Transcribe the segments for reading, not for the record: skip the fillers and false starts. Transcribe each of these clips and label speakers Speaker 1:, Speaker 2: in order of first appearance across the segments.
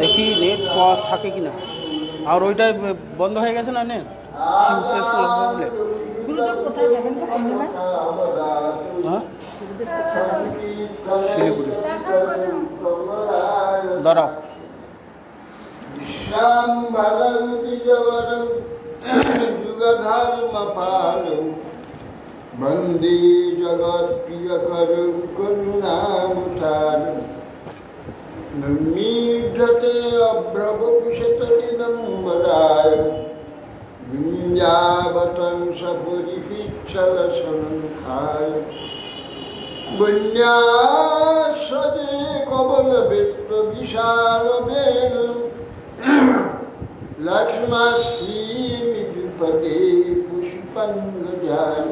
Speaker 1: দেখি নেট পাওয়া থাকে কি না। আর ওইটা বন্ধ হয়ে গেছে না নেট, সিম শেষ হলো বলে।
Speaker 2: গুরুদেব কোথায় যাবেন গো পূর্ণিমায়?
Speaker 1: হ্যাঁ, শিলিগুড়ি। দাঁড়াও।
Speaker 3: श्याम भरं दिजवरं जुगधर्मपालं वन्दे जगत्प्रियकरं करुणावतारं नमीढते अभ्रवपुषतलिनम्बराय विन्द्यावतं सपुरिपिच्छलसंखाय वन्यासदे कबलवित्तविशालवेणुं लक्ष्मणश्रीनिधिपदे पुष्पङ्गजाय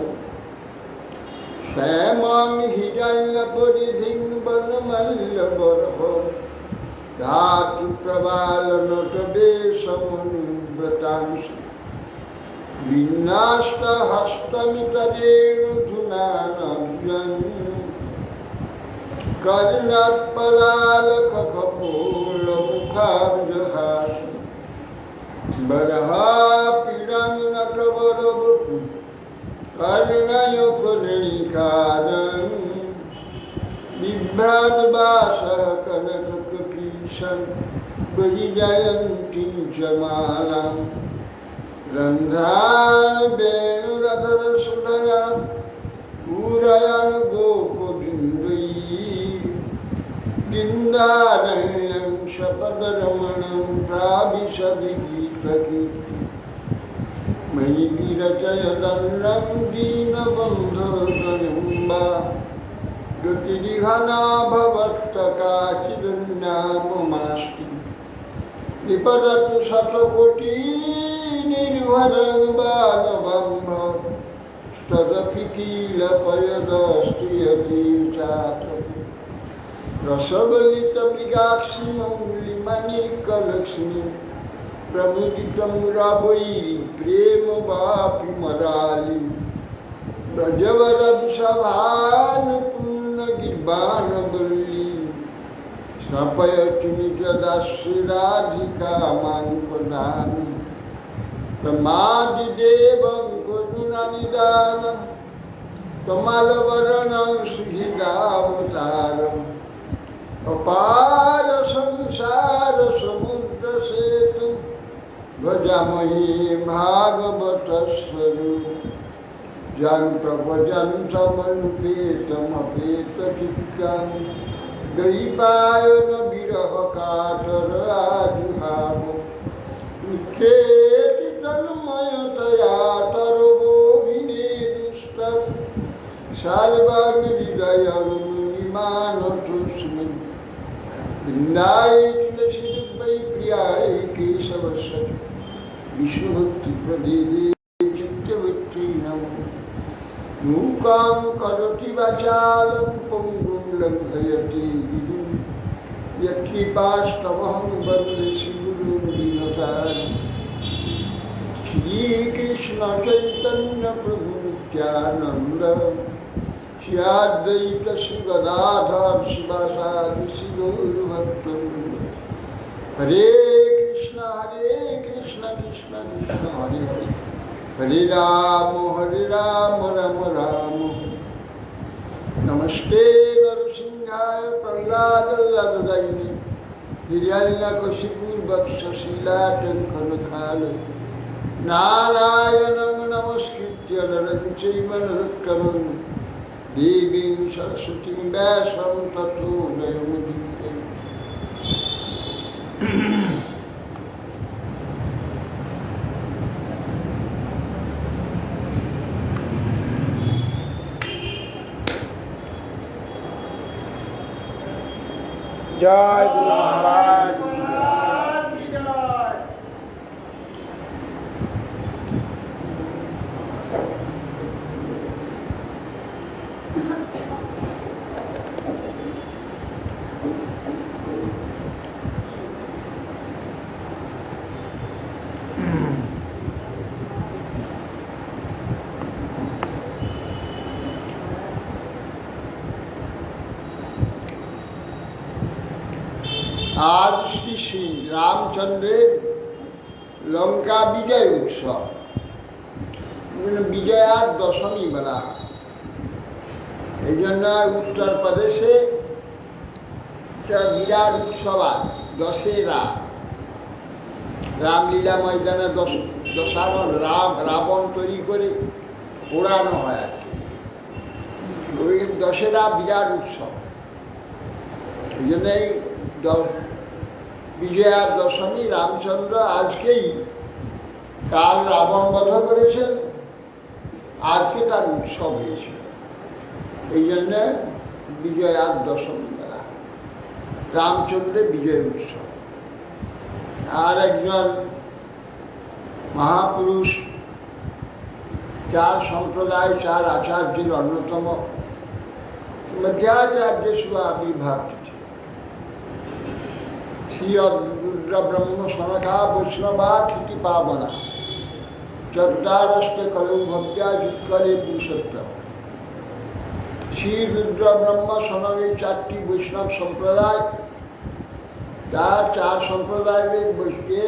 Speaker 3: श्यामं हिरण्यपरिधिं वनमल्लबरः धातु प्रबालनटवेशमुन्व्रतांसि विन्यास्तहस्तमितरेणुधुनानव्यम् कर्णत्पलालखखपोलमुखाब्जहासि बरहापीडं नटवरवपु कर्णयुगनैकादं बिभ्राजवासकनककपीशं वरिजयन्तीं च मालां रन्ध्रावेणुरधरसुधया पूरयन् गोपबिन्दुैः वृन्दारण्यं शपदरमणं प्राविशद्गीतकी मयि विरचयदन्नं दीनबन्धुजनुम्बा गतिरिहना भवत्तकाचिदन्याममास्ति विपदतु शतकोटिनिर्भरं बालबन्ध तदपि किलपयदस्ति यतीचातपि रसबलितमृगाक्षि मौलिमणिकलक्ष्मी प्रमुदितमुरावैरि प्रेम वापि मरालि ब्रजवरविषभानुपूर्णगिर्वाणवल्ली स्थापयति निजदास्ये राधिका मां प्रदानं तमादिदेवं करुणानिदानं कमलवरणं सुहृदावतारम् अपार संसार समुद्र सेतु भजामहे भागवत स्वरूप जन प्रभजन्तमनुपेतमपेतचित्तं दैपायन विरह कातर आजुहाव उच्चेति तन्मयतया तरवोभिनेदुष्टं सर्वं हृदयं मुनिमानतोऽस्मि वृन्दाय तुलसीदेवै प्रियाय केशवस्य विष्णुभक्तिप्रदे चित्तवृत्ति नमो मूकां करोति वाचालं पङ्गुं लङ्घयति गिरिं यत्कृपास्तमहं वन्दे श्रीगुरुं दीनतारिणं श्रीकृष्णचैतन्यप्रभु नित्यानन्द श्री अद्वैत श्री गदाधर शिवासादि श्री गौरभक्तवृंद हरे कृष्ण कृष्ण कृष्ण हरे हरे हरे राम राम राम। नमस्ते नरसिंहाय प्रह्लादल्लभदैने हिरण्यकशिपुर्वक्षशिलाटङ्कनखालय नारायणं नमस्कृत्य नरं चैव नरोत्तमं देवीं सरस्वतीं व्यासं ततो जयमुदीरये।
Speaker 1: जय गुरु महाराज।
Speaker 3: আর শ্রী শ্রী রামচন্দ্রের লঙ্কা বিজয় উৎসব, বিজয়ার দশমী বলা হয়। এই জন্য উত্তরপ্রদেশে একটা বিরাট উৎসব আছে, দশেরা। রামলীলা ময়দানে দশাবন রাবণ তৈরি করে পোড়ানো হয় আর কি। ওই দশেরা বিরাট উৎসব। এই জন্যই বিজয়ার দশমী, রামচন্দ্র আজকেই, কাল রাবণ বধ করেছেন, আজকে তার উৎসব হয়েছে। এই জন্য বিজয়ার দশমী বেলা রামচন্দ্রের বিজয় উৎসব। আর একজন মহাপুরুষ, চার সম্প্রদায়, চার আচার্যের অন্যতম মধ্যাচার্য শুভ আবির্ভাব তিথি। শ্রী রুদ্র ব্রহ্ম সনকা বৈষ্ণবা খ্যাতি পাবনা চত্বারস্তে কলৌ ভব্যা যুৎকলে পুরুষোত্তম। শ্রী রুদ্র ব্রহ্ম সনকে চারটি বৈষ্ণব সম্প্রদায়, তার চার সম্প্রদায়ের বসে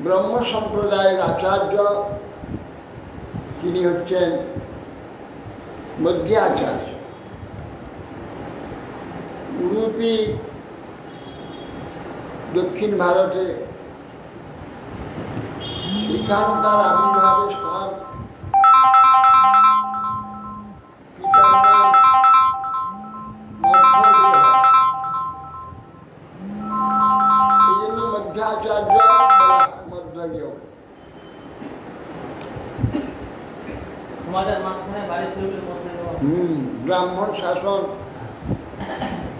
Speaker 3: ব্রহ্ম সম্প্রদায়ের আচার্য তিনি হচ্ছেন মধ্যাচার্য। উডুপি দক্ষিণ ভারতে, সেখানে তার আবির্ভাবের স্থান। পিতার নাম মধ্যদেব, এই জন্য মধ্যাচার্য মধ্যদেব। ব্রাহ্মণ শাসন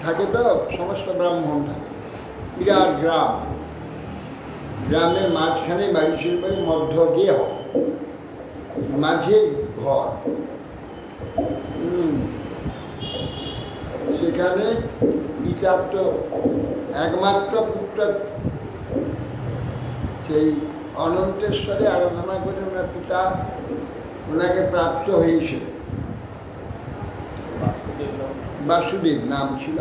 Speaker 3: থাকে তো, সমস্ত ব্রাহ্মণ থাকে, বিরাট গ্রাম। গ্রামের মাঝখানে বাড়ি ছিল, বাড়ি মধ্য গিয়ে মাঝের ঘর। সেখানে পিতার তো একমাত্র পুত্র, সেই অনন্তেশ্বরে আরাধনা করে ওনার পিতা ওনাকে প্রাপ্ত হয়েছিল। বাসুদেব নাম ছিল,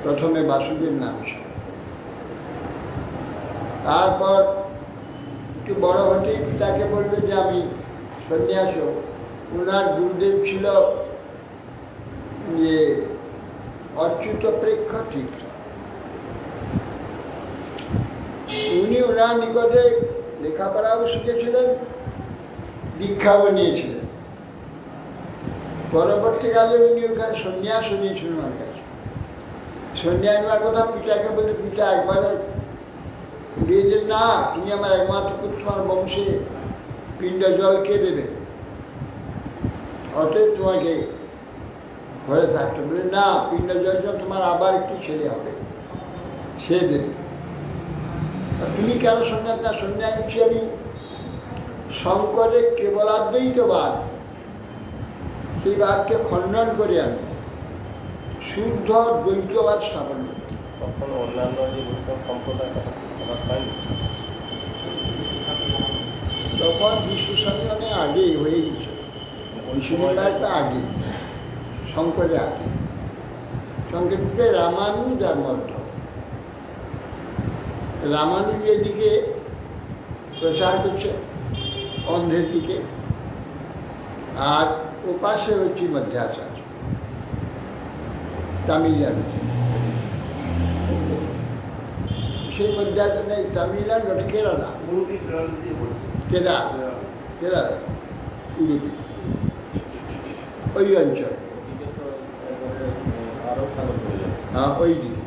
Speaker 3: প্রথমে বাসুদেব নাম ছিল। তারপর একটু বড় হতেই পিতাকে বলবে যে আমি সন্ন্যাস। ওনার গুরুদেব ছিল যে অচ্যুত প্রেক্ষ তীর্থ। উনি ওনার নিকটে লেখাপড়াও শিখেছিলেন, দীক্ষাও নিয়েছিলেন। পরবর্তীকালে উনি ওখানে সন্ন্যাস নিয়েছিলেন ওনার কাছে। সন্ন্যাস নেওয়ার কথা পিতাকে বলে, পিতা একবারে উড়িয়ে দেন, না তুমি আমার একমাত্র পুত্র, আমার বংশে পিণ্ড জল কে দেবে, অতএব তোমাকে ঘরে থাকতে বলে। না, পিণ্ড জল তোমার আবার একটি ছেলে হবে, সে দেবে। তুমি কেন সন্ন্যাস? না, সন্ন্যাস হচ্ছে আমি শঙ্করের কেবলাদ্বৈতবাদ, সেই বাদকে খণ্ডন করে আমি শুদ্ধ দ্বৈতবাদ স্থাপন করি।
Speaker 4: তখন অন্যান্য যে বৈষ্ণব সম্প্রদায়
Speaker 3: তখন বিশ্বস্বামী অনেক আগেই হয়ে গেছে, বিশ্ববিদ্যালয়টা আগে, শঙ্করের আগে। শঙ্করকে রামানুজ আর মধ্য। রামানুজ এদিকে প্রচার করছে অন্ধ্রের দিকে, আর ওপাশে হচ্ছে মধ্যাচার্য তামিলনাড়ু। সেই মধ্যাচার্য তামিলনাড়ু, ওটা কেরালা, কেরালা উডুপি, ওই অঞ্চলে। হ্যাঁ, ওই দিকে,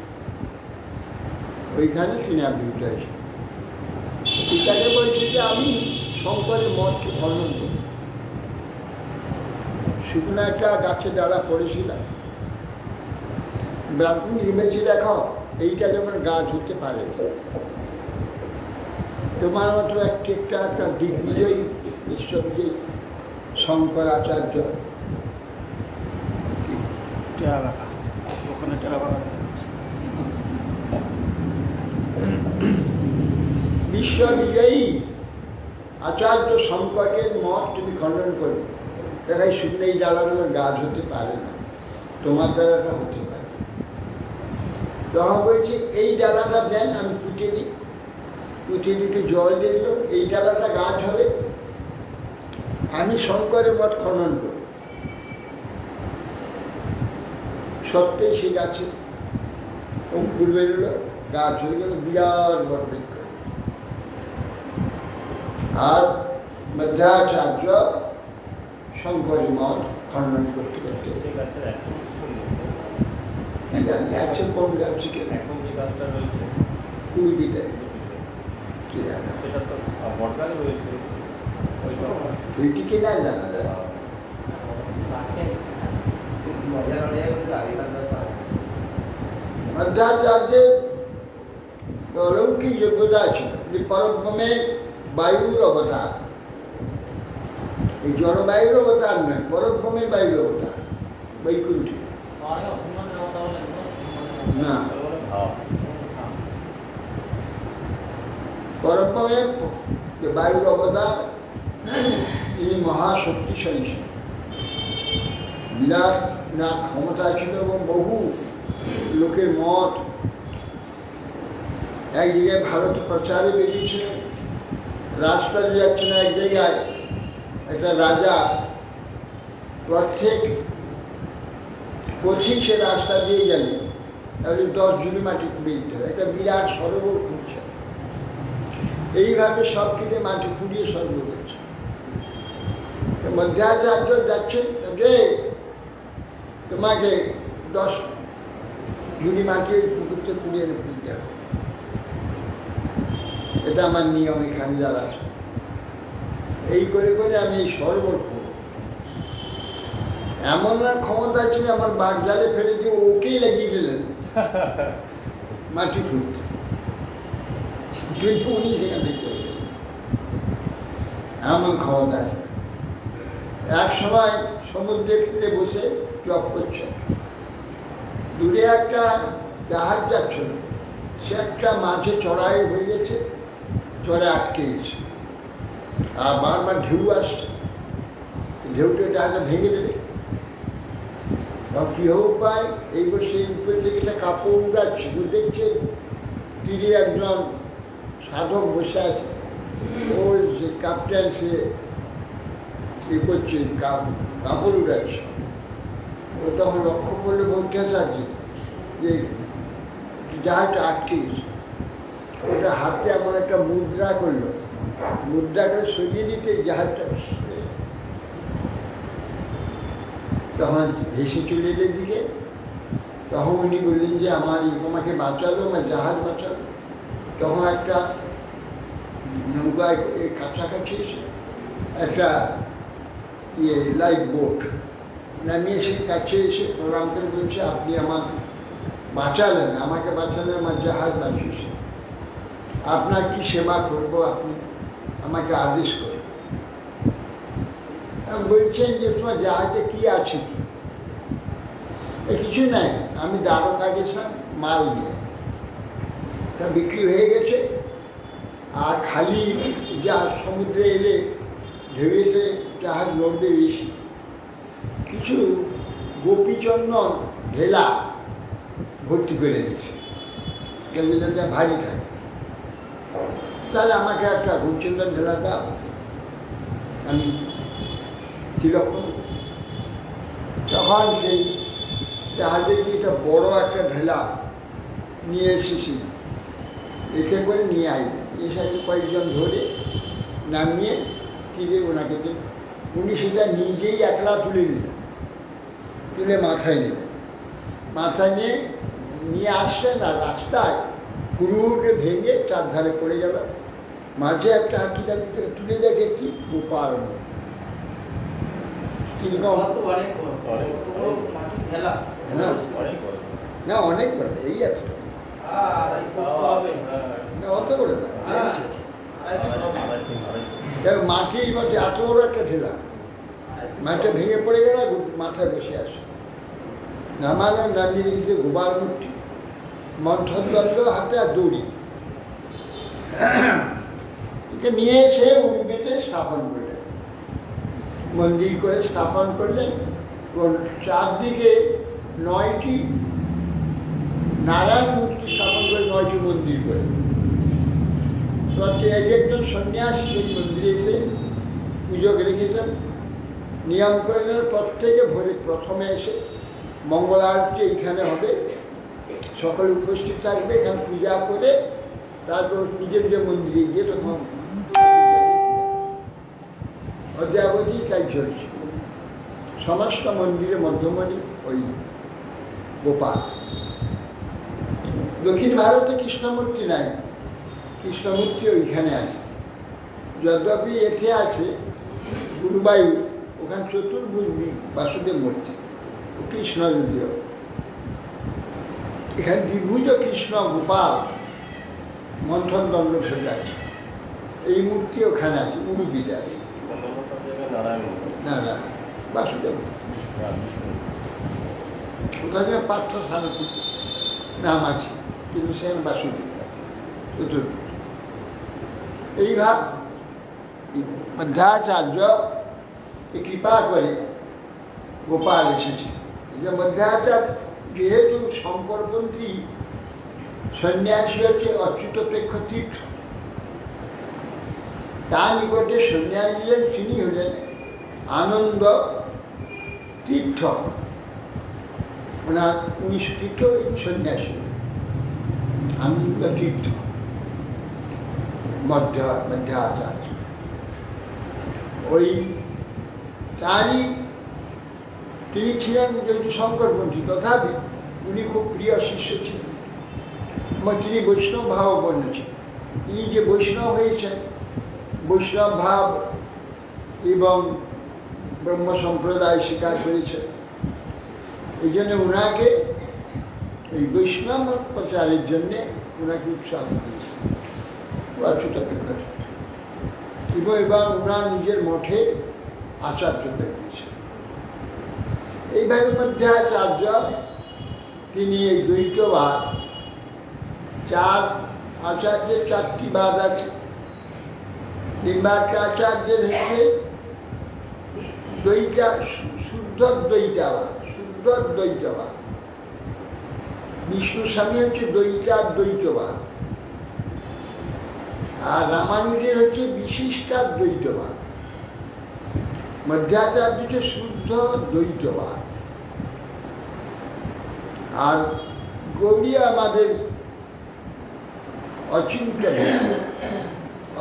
Speaker 3: ওইখানে তিনি আবির্ভূত হয়েছে। পিতাকে বলছে যে আমি শঙ্করের মঠকে খনন করি। শুকনো একটা গাছের ডালা পড়েছিলাম, ব্রাহ্মণ ভেবেছি দেখো এইটা যেমন গাছ হতে পারে, তোমার মতো একটা দিগ্বিজয়ী, বিশ্ববিজয়ী শঙ্করাচার্য
Speaker 1: ওখানে টেরাবাগান
Speaker 3: বিশ্ববিজয়ী আচার্য শঙ্করের মঠ তুমি খণ্ডন করো। দেখাই শুকনো এই ডালাগুলো গাছ হতে পারে না, তোমার দ্বারা হতে পারে। তখন বলছি এই ডালাটা দেন, আমি পুঁতে দিই। পুঁতে দিতে জল দিয়ে দিল, এই ডালাটা গাছ হবে, আমি শঙ্করের মত খনন করি। সত্যিই সেই গাছে অঙ্কুর বেরোলো, গাছ হয়ে গেল বিরাট বড় বৃক্ষ। আর মধ্যাচার্য শঙ্করের মত খনন করতে করতে
Speaker 4: সেই গাছের এখন কিছু নেই।
Speaker 3: কি জানি আছে কোন গাছ থেকে,
Speaker 4: এখন যে গাছটা রয়েছে
Speaker 3: কুড়িতে কি জানা,
Speaker 4: সেটা তো বটগাছে রয়েছে। ওইটা
Speaker 3: ওইটিকে না জানা যায়। মধ্যাচার্যের অলৌকিক যোগ্যতা ছিল, যে পরব্রহ্মের বায়ুর অবতার, এই জড়বায়ুর অবতার নয়, পরব্রহ্মের বায়ুর অবতার, বৈকুণ্ঠী না,
Speaker 4: ভাব
Speaker 3: পরব্রহ্মের যে বায়ুর অবতার, তিনি মহাশক্তিশালী ছিলেন, বিরাট না ক্ষমতা ছিল এবং বহু লোকের মত একদিকে ভারত প্রচারে বেরিয়েছিলেন। রাস্তায় যাচ্ছে না, এক জায়গায় একটা রাজা প্রত্যেক পথিক সে রাস্তা দিয়ে গেলে তাহলে 10 ঝুড়ি মাটি খুঁড়ে দিতে হবে, একটা বিরাট সরোবর খুঁজছে। এইভাবে সব কেটে মাটি খুঁড়িয়ে সরোবর করছে। মধ্যাচার্য যাচ্ছেন যে তোমাকে 10 ঝুড়ি মাটি পুকুরতে কুড়িয়ে দিতে হবে, এটা আমার নিয়ম, এখানে যারা আছে। এই করে করে আমি এই সরোবর করব। এমন না ক্ষমতা ছিল, আমার বাঘ জালে ফেলে দিয়ে ওকেই লাগিয়ে দিলেন মাটি খুঁড়তে, যদি উনি সেখানে চলে গেলেন। এমন ক্ষমতা আছে। এক সময় সমুদ্রের তীরে বসে জপ করছে, দূরে একটা জাহাজ যাচ্ছিল, সে একটা মাঝে চড়াই হয়ে গেছে, চড়ে আটকে গেছে, আর বারবার ঢেউ আসছে, ঢেউটা জাহাজটা ভেঙে দেবে। কি হোক পায়, এই বসে উপরে থেকে একটা কাপড় উড়াচ্ছে, ও দেখছে তীরে একজন সাধক বসে আছে, ওর সে ক্যাপ্টেন সে কি করছে, কাপড় উড়াচ্ছে। ও তখন লক্ষ্য করলে বলতে চাচ্ছে যে জাহাজটা আটকে গেছে। ওটা হাতে এমন একটা মুদ্রা করলো, মুদ্রা করে সরিয়ে দিতে জাহাজটা তখন ভেসে চলে এলে দিকে। তখন উনি বললেন যে আমাকে বাঁচালো, আমার জাহাজ বাঁচালো। তখন একটা নৌকায় কাছাকাছি এসে একটা লাইফ বোট নামিয়ে সেই কাছে এসে প্রণাম করে বলছে, আপনি আমার বাঁচালেন, আমাকে বাঁচালেন, আমার জাহাজ বাঁচিয়েছে, আপনার কি সেবা করবো, আপনি আমাকে আদেশ করুন। বলছেন যে তোমার জাহাজে কি আছে? কিছু নাই, আমি দ্বারকা গেছিলাম মাল নিয়ে, তা বিক্রি হয়ে গেছে, আর খালি যা সমুদ্রে এলে ঢেউতে জাহাজ লড়বে বেশি। কিছু গোপীচন্দন ঢেলা ভর্তি করে দিয়েছে, কেন যা ভারী থাকে, তাহলে আমাকে একটা রূপচন্দন ঢেলা দাও, আমি তিলক। তখন সেই জাহাজে গিয়ে একটা বড় একটা ঢেলা নিয়ে এসেছি, একে করে নিয়ে আসবে, এসে কয়েকজন ধরে নামিয়ে তীরে ওনাকে দিন। উনি সেটা নিজেই একলা তুলে নিলেন, তুলে মাথায় নিলেন, মাথায় নিয়ে আসছেন, আর রাস্তায় কুড়ুকে ভেঙে চারধারে পড়ে গেল। মাঝে একটা হাতিটা তুলে দেখে কি গোপাল কিরকম, না অনেক বড়, এই আছে না, অত করে না, মাটির মধ্যে এত বড় একটা ঢেলা, মাটিটা ভেঙে পড়ে গেল, মাথায় বসে আসে। নামালেন, নামিয়ে দিয়েছে গোপাল মূর্তি, মন্থরদণ্ড হাতে আর দড়ি, একে নিয়ে এসে উনিতে স্থাপন করলেন, মন্দির করে স্থাপন করলেন। চারদিকে 9টি নারায়ণ মন্দির করে। প্রত্যেক একজন সন্ন্যাসী সেই মন্দিরে এসে পুজো রেখেছেন, নিয়ম করে প্রত্যেকে ভোরে প্রথমে এসে মঙ্গল আরতি এইখানে হবে, সকলে উপস্থিত থাকবে, এখানে পূজা করে তারপর নিজের নিজের মন্দিরে গিয়ে তখন অদ্যাবধি তাই চলছে। সমস্ত মন্দিরে মধ্যমণি ওই গোপাল। দক্ষিণ ভারতে কৃষ্ণমূর্তি নাই, কৃষ্ণমূর্তি ওইখানে আছে। যদ্যপি এতে আছে গুরুবায়ু, ওখানে চতুর্ভুজ বাসুদেব মূর্তি, কৃষ্ণ যদিও। এখানে দ্বিভুজ কৃষ্ণ গোপাল মন্থন দণ্ড ফেলে আছে, এই মূর্তি ওখানে আছে, উড়ুপিতে আছে। না না, বাসুদেব ওখানে পার্থ সারথী নাম আছে, কিন্তু সেখানে বাসুদেব চতুর্ভুজ। এইভাব মধ্যাচার্য কৃপা করে গোপাল এসেছে। মধ্যাচার্য যেহেতু শঙ্করপন্থী সন্ন্যাসী হচ্ছে অচ্যুত প্রেক্ষ তীর্থ, তার নিকটে সন্ন্যাসী তিনি হলেন আনন্দ তীর্থ। ওনার 19 তীর্থ সন্ন্যাসী আনন্দ তীর্থ মধ্যাচার্য। ওই তারই তিনি ছিলেন যেহেতু শঙ্করপন্থী, তথাপি উনি খুব প্রিয় শিষ্য ছিলেন এবং তিনি বৈষ্ণব ভাবাপন্ন ছিলেন। তিনি যে বৈষ্ণব হয়েছেন, বৈষ্ণব ভাব এবং ব্রহ্ম সম্প্রদায় স্বীকার করেছেন, এই জন্য ওনাকে এই বৈষ্ণব প্রচারের জন্যে ওনাকে উৎসাহ দিয়েছে এবং এবার ওনার নিজের মঠে আচার্য করে দিয়েছে। এইভাবে মধ্যাচার্য তিনি এই দ্বৈতবাদ, চার আচার্যের 4টি বাদ আছে। নিম্বার্ক আচার্যের হচ্ছে শুদ্ধ দ্বৈতবাদ। বিষ্ণু স্বামী হচ্ছে দ্বৈতবাদ, আর রামানুজের হচ্ছে বিশিষ্টাদ্বৈতবাদ। মধ্যাচার্য হচ্ছে শুদ্ধ দ্বৈতবাদ। আর গৌড়ীয় আমাদের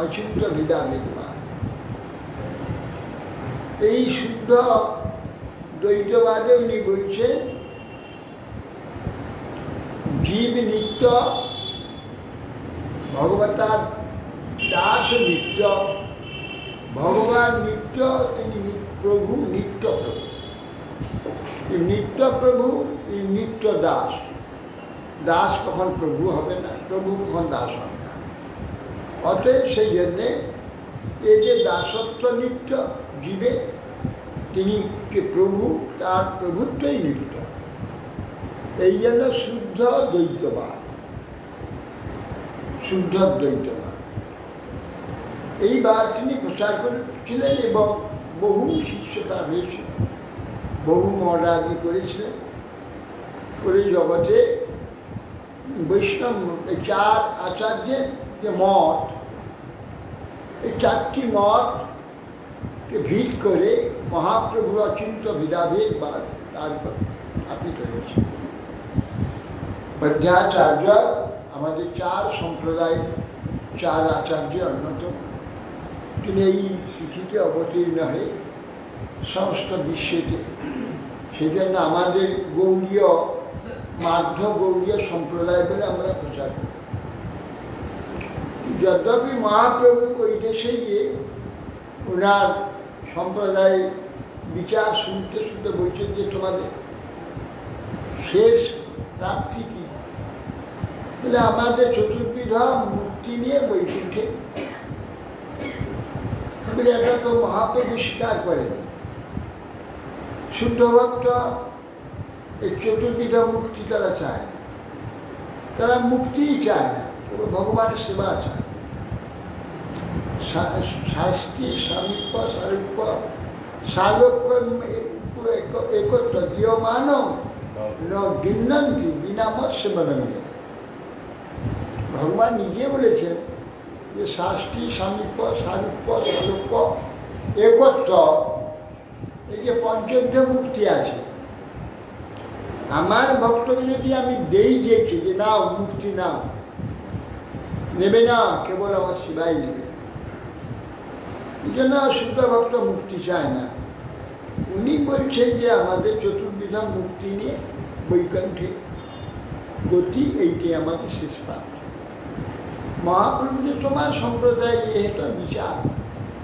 Speaker 3: অচিন্ত ভেদাভেদবাদ। এই শুদ্ধ দ্বৈতবাদে উনি বলছেন জীব নিত্য, ভগবতার দাস নিত্য, ভগবান নিত্য, তিনি প্রভু নিত্য প্রভু। নিত্য প্রভু, নিত্য দাস। দাস কখন প্রভু হবে না, প্রভু কখন দাস হবে না। অতএব সেই জন্যে এই যে দাসত্ব নিত্য জীবে, তিনি যে প্রভু, তার প্রভুত্বই নিত্য। এই জন্য শুদ্ধ দ্বৈতবাদ। এইবার তিনি প্রচার করেছিলেন এবং বহু শিষ্য তার হয়েছে, বহু মহারাজি করেছিলেন, করে জগতে বৈষ্ণব এই 4 আচার্যের যে মঠ, এই 4টি মঠকে ভিত করে মহাপ্রভুর অচিন্ত ভেদাভেদবাদ তারপর স্থাপিত হয়েছে। মধ্যাচার্য আমাদের 4 সম্প্রদায়ের 4 আচার্যের অন্যতম। তিনি এই তিথিতে অবতীর্ণ হয়ে সমস্ত বিশ্বেতে, সেই জন্য আমাদের গৌড়ীয় মাধ্য গৌড়ীয় সম্প্রদায় বলে আমরা প্রচার করি। যদ্যপি মহাপ্রভু ওই দেশে গিয়ে ওনার সম্প্রদায় বিচার শুনতে শুনতে বলছেন যে তোমাদের শেষ প্রাপ্তি কি? বলে আমাদের চতুর্বিধ মুক্তি নিয়ে বৈকুণ্ঠে। বলে এটা তো মহাপ্রভু স্বীকার করেন। শুদ্ধ ভক্ত এই চতুর্বিধ মুক্তি তারা চায় না, তারা মুক্তিই চায় না, ভগবানের সেবা চায়। শাস্তি সামীপ্য সারূপ্য সালোক্য একত্র দীয়মান ন গিন্নন্তি বিনামত সেবনন্দ। ভগবান নিজে বলেছেন যে শাস্তি সামীপ্য সারূপ্য স্বরূপ্য একত্র, এই যে পঞ্চবিধ মুক্তি আছে, আমার ভক্তকে যদি আমি দেই দিয়েছি যে নাও মুক্তি নাও, নেবে না, কেবল আমার শিবাই নেবে। এই জন্য শুদ্ধ ভক্ত মুক্তি চায় না। উনি বলছেন যে আমাদের চতুর্বিধা মুক্তি নিয়ে বৈকুণ্ঠে গতি, এইটাই আমাদের শেষ প্রাপ্ত। মহাপ্রভু যে তোমার সম্প্রদায় এটা বিচার,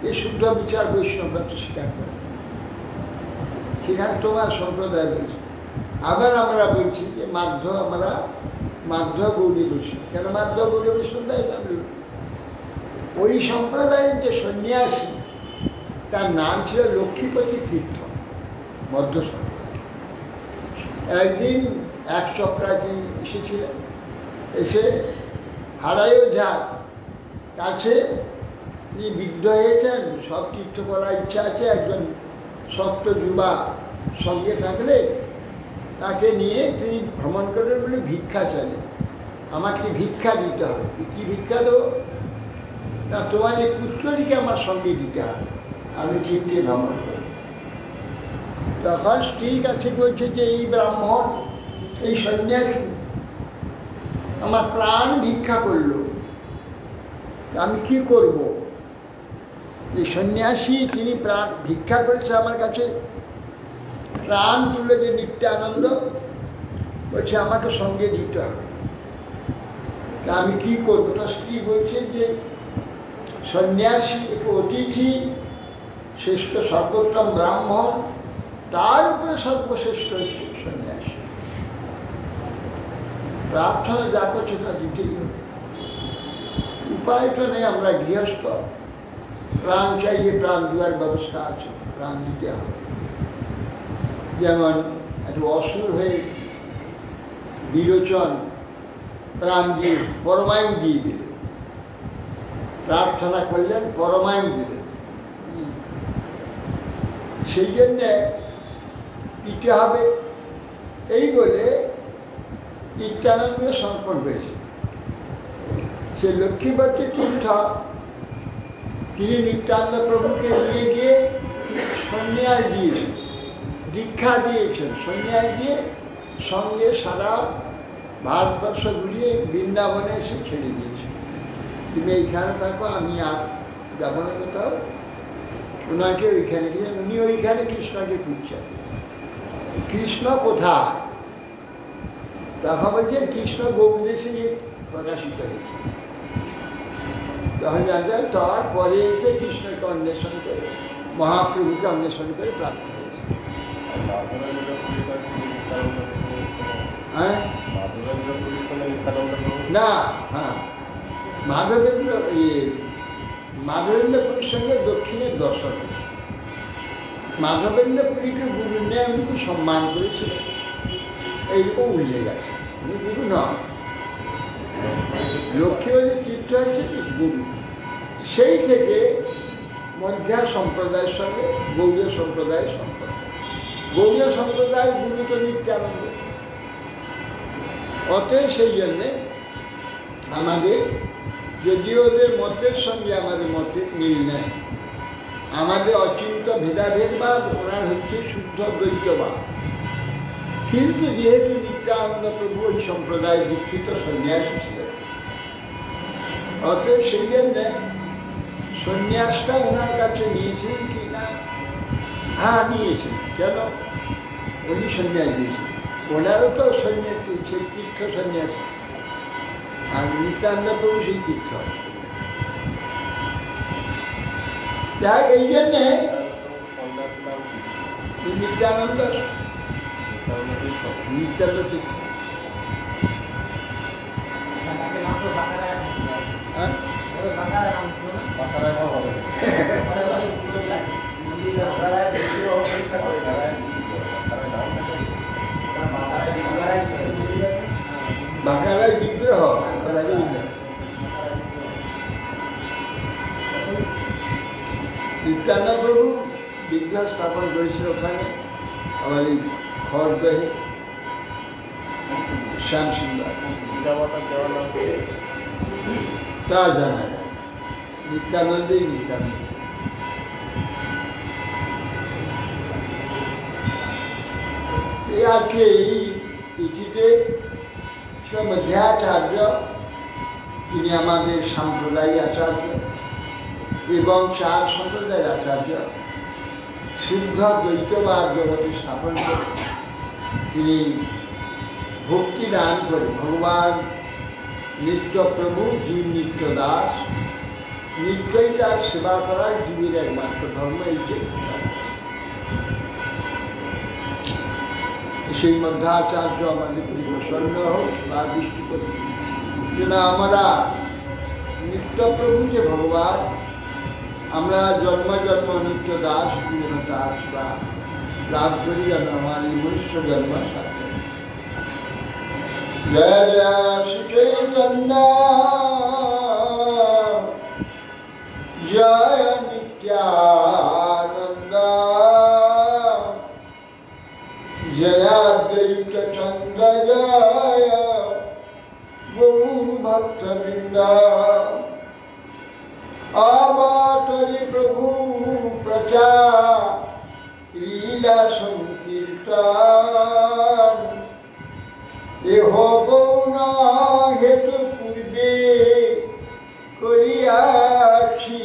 Speaker 3: এ শুদ্ধ বিচার বৈষ্ণবরা তো স্বীকার করে, সেখানে তোমার সম্প্রদায় বলছে। আবার আমরা বলছি যে আমরা মাধ্য গৌরী বৈষ্ণব। কেন মাধ্য গৌরী বৈষ্ণব? ওই সম্প্রদায়ের যে সন্ন্যাসী, তার নাম ছিল লক্ষ্মীপতি তীর্থ, মধ্য সম্প্রদায়। একদিন এক চক্রাজি এসেছিলেন, এসে হারায়োঝার কাছে তিনি বৃদ্ধ হয়েছেন, সব তীর্থ করার ইচ্ছা আছে, একজন শক্ত যুবা সঙ্গে থাকলে তাকে নিয়ে তিনি ভ্রমণ করবেন বলে ভিক্ষা চাইলেন, আমাকে ভিক্ষা দিতে হবে। কি ভিক্ষা দেবো? না, তোমার এই পুত্রটিকে আমার সঙ্গে দিতে হবে, আমি ঠিকই ভ্রমণ করি। তখন স্ত্রীর কাছে বলছে যে এই ব্রাহ্মণ, এই সন্ন্যাসী আমার প্রাণ ভিক্ষা করলো, আমি কি করব? এই সন্ন্যাসী তিনি প্রাণ ভিক্ষা করেছে আমার কাছে, প্রাণ তুলে যে নিত্যানন্দ, বলছে আমাকে সঙ্গে দিতে হবে, তা আমি কি করবো? তার স্ত্রী বলছে যে সন্ন্যাসী এক অতিথি, শ্রেষ্ঠ সর্বোত্তম ব্রাহ্মণ, তার উপরে সর্বশ্রেষ্ঠ হচ্ছে সন্ন্যাসী। প্রার্থনা যা করছে তা দিতেই হবে, উপায় তো নেই। আমরা গৃহস্থ, প্রাণ চাইলে প্রাণ দেওয়ার ব্যবস্থা আছে, প্রাণ দিতে হবে। যেমন একটু অসুর হয়ে বিরোচন প্রাণ দিয়ে পরমায়ু দিয়ে দিলেন, প্রার্থনা করলেন, পরমায়ু দিলেন। সেই জন্যে দিতে হবে, এই বলে নিত্যানন্দ সমর্পণ হয়েছে। সে লক্ষ্মীপতি তীর্থ তিনি নিত্যানন্দ প্রভুকে নিয়ে গিয়ে সন্ন্যাস দিয়েছেন, দীক্ষা দিয়েছেন। সন্ন্যাস দিয়ে সঙ্গে সারা ভারতবর্ষ ঘুরিয়ে বৃন্দাবনে এসে ছেড়ে দিয়েছে, তুমি এইখানে থাকো, আমি আর যাবো না কোথাও। ওনাকে ওইখানে গিয়ে উনি ওইখানে কৃষ্ণকে খুঁজছেন, কৃষ্ণ কোথায়? তখন বলছেন কৃষ্ণ গৌরদেশে গিয়ে প্রকাশিত হয়েছে। তখন জানতেন তার পরে এসে কৃষ্ণকে অন্বেষণ করে, মহাপ্রভুকে অন্বেষণ করে প্রাপ্ত হয়েছে। হ্যাঁ না, হ্যাঁ মাধবেন্দ্রপুরীর সঙ্গে দক্ষিণের দর্শন হয়েছে। মাধবেন্দ্রপুরীকে গুরু নিয়ে আমি খুব সম্মান করেছিলেন, এইরকম উল্লেখ আছে। গুরু নয়, লক্ষ্মীবাড়ি তীর্থ হচ্ছে গুরু। সেই থেকে মধ্যা সম্প্রদায়ের সঙ্গে গৌড়ীয় সম্প্রদায়ের সম্পর্ক। গৌড়ীয় সম্প্রদায়ের গুরু তো নিত্যানন্দ। অতএব সেই জন্যে আমাদের, যদিও ওদের মতের সঙ্গে আমাদের মতের মিল নেই, আমাদের অচিন্ত ভেদাভেদবাদ, ওনার হচ্ছে শুদ্ধ দ্বৈতবাদ। কিন্তু যেহেতু নিত্যানন্দ প্রভু ওই সম্প্রদায় দীক্ষিত সন্ন্যাসী ছিলেন, অতএব সেই জন্যে সন্ন্যাসটা ওনার কাছে নিয়েছিলেন কি না? হ্যাঁ নিয়েছেন। কেন? উনি সন্ন্যাস দিয়েছেন, ওনারও তো সন্ন্যাসী, সেই তীর্থ সন্ন্যাসী, আর নিত্যানন্দ প্রভু সেই তীর্থ। যাই এই জন্যে নিত্যানন্দ নিত্যানন্দ তীর্থ। বাঁকারায় বিগ্রহ নিত্যানন্দ প্রভু বিগ্রহ স্থাপন করেছিল ওখানে, আমার এই খড়দহে শ্যাম সুন্দর। তা জানা যায়। নিত্যানন্দই নিত্যানন্দ। আজকে এই তিথিতে মধ্যাচার্য, তিনি আমাদের সম্প্রদায় আচার্য এবং চার সম্প্রদায়ের আচার্য, শুদ্ধ দ্বৈতবাদ জগতে স্থাপন করে তিনি ভক্তি দান করে ভগবান নিত্য প্রভু, জীব নিত্য দাস, নিত্যই তার সেবা করার জীবের একমাত্র ধর্ম। এই যে সেই মধ্যাচার্য আমাদের প্রসন্ন হোক বা দৃষ্টি করি যেন আমরা নিত্য প্রভু যে ভগবান, আমরা জন্ম জন্ম নিত্য দাস, দাস বা লাভ করি যেন আমার এই মনুষ্য জন্ম সাথে। জয় জয় শ্রী চৈতন্য জয় নিত্যানন্দ জয়াদ্বৈত চন্দ্র জয় গৌর ভক্তবৃন্দ। অবতরি প্রভু প্রচার লীলা সংকীর্তন, দেহ গৌণ হেতু পূর্বে করিয়াছি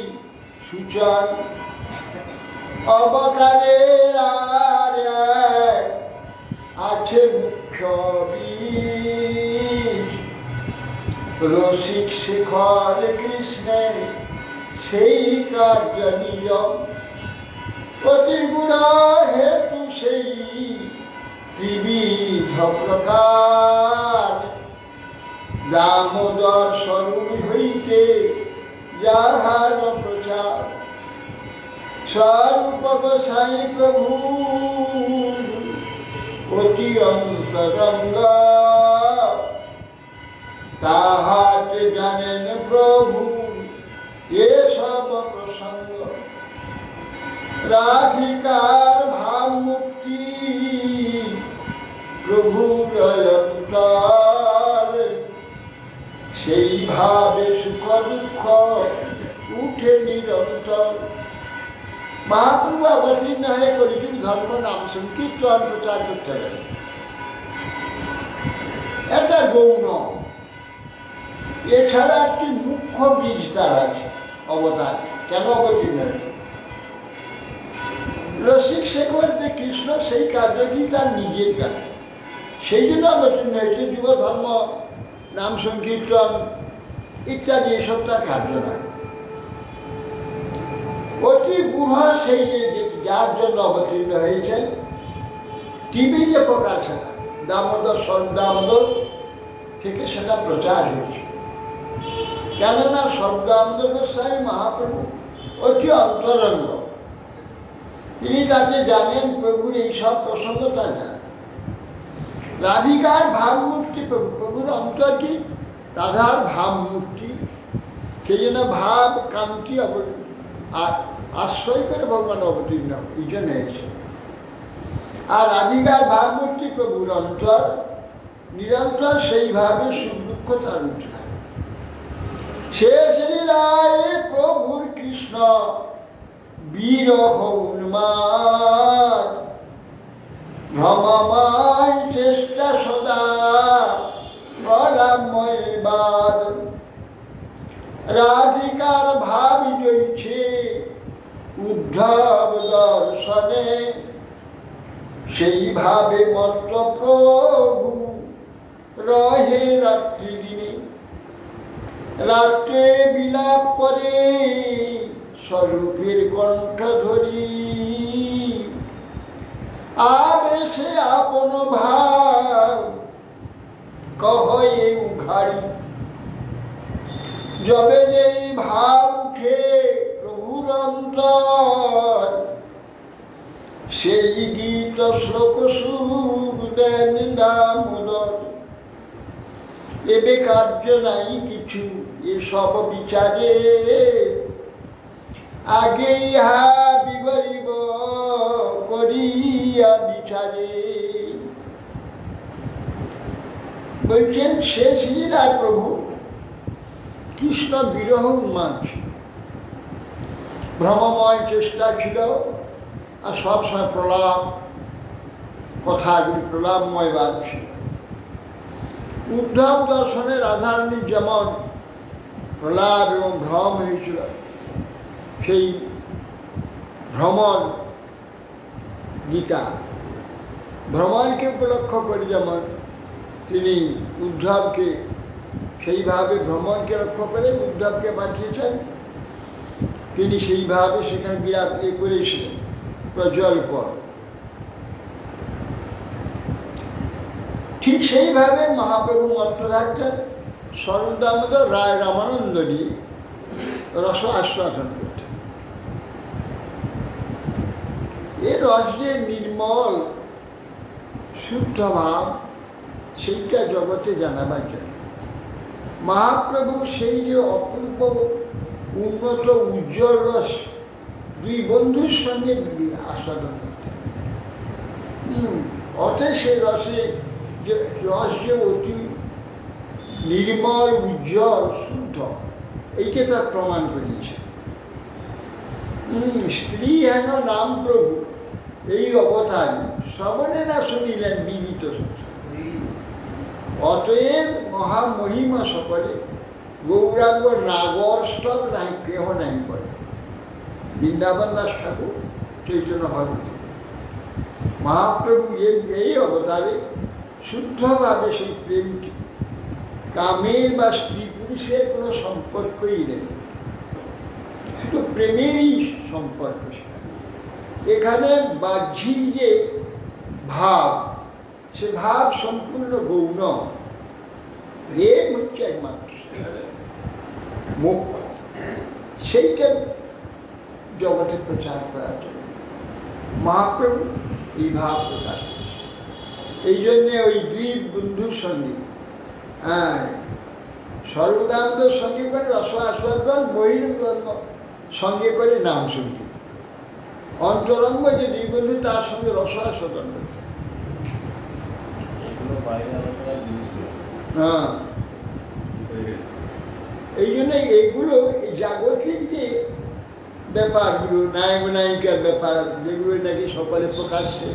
Speaker 3: সূচন। অবতারের আর এক আছে মুখ্য বীজ, রসিক শেখর কৃষ্ণের সেই কার্য নিয়ম। অতি গুণা হেতু সেই ত্রিবিধ প্রকার, দামোদর স্বরূপ হইতে যাহার প্রচার। স্বরূপক সাই প্রভু অতি অন্তরঙ্গ, তাহাতে জানেন প্রভু এসব প্রসঙ্গ। রাধিকার ভাব মুক্তি প্রভুর অন্তর, সেইভাবে সুখ দুঃখ উঠে নিরন্তর। মহাপ্রভু অবতীর্ণ হয়ে কলিযুগ ধর্ম নাম সংকীর্তন প্রচার করতে হবে। এটা গৌণ, এছাড়া একটি মুখ্য বীজ তার আছে অবতার। কেন অবতীর্ণ হয়েছে? রসিক শেখর যে কৃষ্ণ, সেই কার্যটি তার নিজের কাজ, সেই জন্য অবতীর্ণ হয়েছে। যুব ধর্ম, নাম সংকীর্তন ইত্যাদি এসব তার কার্য নয়। অতি গুহ সেই যার জন্য অবতীর্ণ হয়েছেন, টিভি যে প্রকাশ, দামোদর দামোদর থেকে সেটা প্রচার হয়েছে। কেননা দামোদর গোস্বামী মহাপ্রভু অতি অন্তরঙ্গ, তিনি তাকে জানেন, প্রভুর এইসব প্রসঙ্গ তার জানেন। রাধিকার ভাবমূর্তি প্রভু, প্রভুর অন্তর কি? রাধার ভাবমূর্তি, সেই জন্য ভাব কান্তি আশ্রয় করে ভগবান অবতীর্ণ এই জন্য হয়েছে। আর রাধিকার ভাবমূর্তি প্রভুর অন্তর, নিরন্তর সেইভাবে সুখ দুঃখ তার উঠে। শেষ লীলায় প্রভুর কৃষ্ণ বিরহ উন্মাদ, ভ্রমময় চেষ্টা সদা প্রলাপময় বাদ। রাধিকার ভাব জইছে উদ্ধব দর্শনে, সেইভাবে মত্ত প্রভু রহে রাত্রি দিনে। রাত্রে বিলাপ করে স্বরূপের কণ্ঠ ধরি, আবেশে আপন ভাব কহে উঘাড়ি। যবে যেই ভাব উঠে প্রভুর অন্তর, সেই গীত শ্লোক সুখ দেন দামোদর। এবে কার্য নাই কিছু এসব বিচারে, আগে ইহা বিবরিব করিয়া বিচারে। বলছেন শেষ লীলা প্রভু কৃষ্ণ বিরহ উন্মাদ ছিল, ভ্রমময় চেষ্টা ছিল, আর সবসময় প্রলাপ, কথাগুলি প্রলাপময় বাদ ছিল। উদ্ধব দর্শনে রাধারানীর যেমন প্রলাপ এবং ভ্রম হয়েছিল, সেই ভ্রমণ গীতা ভ্রমণকে উপলক্ষ করে যেমন তিনি উদ্ধবকে সেইভাবে ভ্রমণকে লক্ষ্য করে উদ্ধবকে পাঠিয়েছেন, তিনি সেইভাবে সেখানে বিরাট করেছিলেন প্রজ্বল পর। ঠিক সেইভাবে মহাপ্রভু মত্ত থাকতেন স্বরূপদামোদর রায় রামানন্দ নিয়ে রস আস্বাদন করতেন। এ রস যে নির্মল শুদ্ধ ভাব, সেইটা জগতে জানাবার জন্য মহাপ্রভু সেই যে অপূর্ব উন্নত উজ্জ্বল রস দুই বন্ধুর সঙ্গে আস্বাদন করতেন। অতএব সেই রসে যে রস যে অতি নির্মল উজ্জ্বল শুদ্ধ, এইটা তার প্রমাণ করিয়েছে। স্ত্রী হেন নাম প্রভু এই অবতারী শ্রবণে না শুনিলেন বিদিত। অতএব মহামহিমা সকলে গৌরাঙ্গ নাগর স্তব নাই কেহ নাই বলে। বৃন্দাবন দাস ঠাকুর চৈতন্য ভগবতী মহাপ্রভু এই অবতারে শুদ্ধভাবে সেই প্রেমটি, কামের বা স্ত্রী পুরুষের কোনো সম্পর্কই নেই, শুধু প্রেমেরই সম্পর্ক। এখানে বাহ্যিক যে ভাব, সে ভাব সম্পূর্ণ গৌণ। প্রেম হচ্ছে একমাত্র মুখ্য, সেইটা জগতে প্রচার করার জন্য মহাপ্রভু এই ভাব প্রকাশ করেছে। এই জন্যে ওই দুই বন্ধুর সঙ্গে সর্বদানন্দের সঙ্গে করে রস আস্বাদন, বহিরঙ্গ সঙ্গে করে নাম শুনতে, অন্তরঙ্গ যে দুই বন্ধু তার সঙ্গে রস আস্বাদন করতে। হ্যাঁ, এই জন্য এইগুলো জাগতিক যে ব্যাপারগুলো, নায়ক নায়িকার ব্যাপার, যেগুলো নাকি সকলে প্রকাশ্যে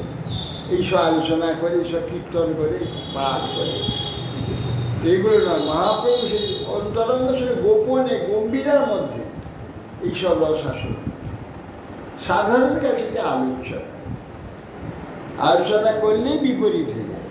Speaker 3: এইসব আলোচনা করে, এইসব কীর্তন করে, পাঠ করে, এইগুলো নয়। মহাপ্রভু সেই অন্তরঙ্গ সে গোপনে গম্ভীরার মধ্যে এইসব রস আসন সাধারণের কাছে যে আলোচনা করলেই বিপরীত হয়ে যায়।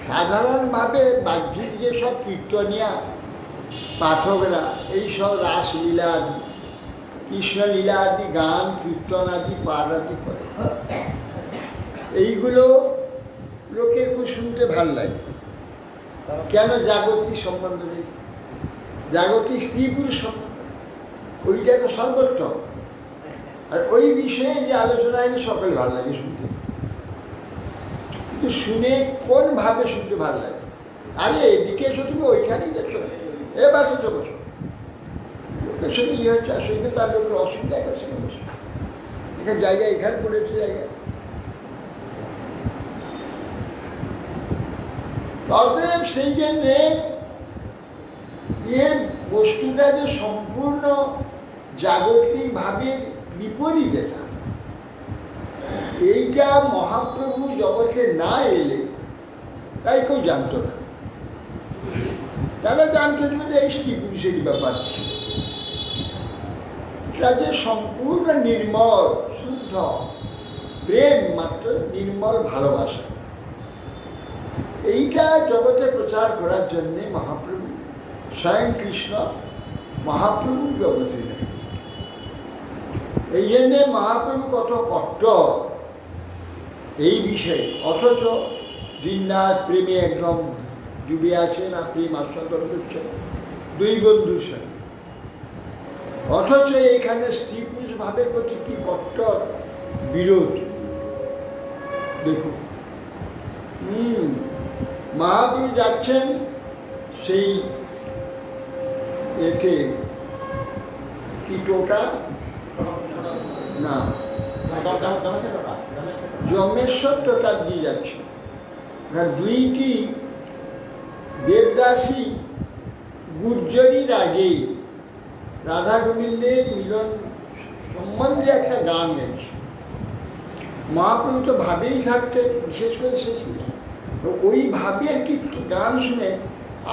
Speaker 3: সাধারণভাবে বাহ্যিক যেসব কীর্তনিয়া পাঠকরা এইসব রাসলীলা আদি, কৃষ্ণলীলা আদি, গান কীর্তন আদি, পাঠ আদি করে, এইগুলো লোকের খুব শুনতে ভাল লাগে। কেন? জাগতিক সম্বন্ধ রয়েছে, জাগতিক স্ত্রী পুরুষ সম্বন্ধ, ওইটা তো সর্বোত্তম। আর ওই বিষয়ে যে আলোচনা হয় সকল ভালো লাগে শুনতে। কিন্তু শুনে কোন ভাবে শুনতে ভালো লাগে? আরে এদিকে এসো, তুমি ওইখানেই দেখছো, এ বাসো তো বসো, লোকের সঙ্গে ইয়ে হচ্ছে, আর সেইখানে তার লোকের অসুবিধা করছে না, বসে এখানে জায়গা, এখানে পড়েছে জায়গা। অতএব সেই জন্যে এর বস্তুটা যে সম্পূর্ণ জাগতিক ভাবের বিপরীত, এটা এইটা মহাপ্রভু জগতে না এলে তাই কেউ জানত না। তারা জানত যে এই স্ত্রী পুরুষের ব্যাপার ছিল, এটা যে সম্পূর্ণ নির্মল শুদ্ধ প্রেম, মাত্র নির্মল ভালোবাসা, এইটা জগতে প্রচার করার জন্যে মহাপ্রভু স্বয়ং কৃষ্ণ মহাপ্রভু জগতে নেই। এই জন্যে মহাপ্রভু কত কট্টর এই বিষয়ে, অথচ দিনরাত প্রেমে একদম ডুবে আছেন, আর প্রেম আস্বাদন করছেন দুই বন্ধুর সঙ্গে। অথচ এইখানে স্ত্রী পুরুষ ভাবের প্রতি কি কট্টর বিরোধ দেখুন। মহাপ্রভু যাচ্ছেন সেই এতে কি টোটা না জমেশ্বর টোটা দিয়ে যাচ্ছে। দুইটি দেবদাসী গুর্জরির আগে রাধা গোবিন্দের মিলন সম্বন্ধে একটা গান গেছে। মহাপ্রভু তো ভাবেই থাকতেন, বিশেষ করে শেষে ওই ভাবে আর কি গান শুনে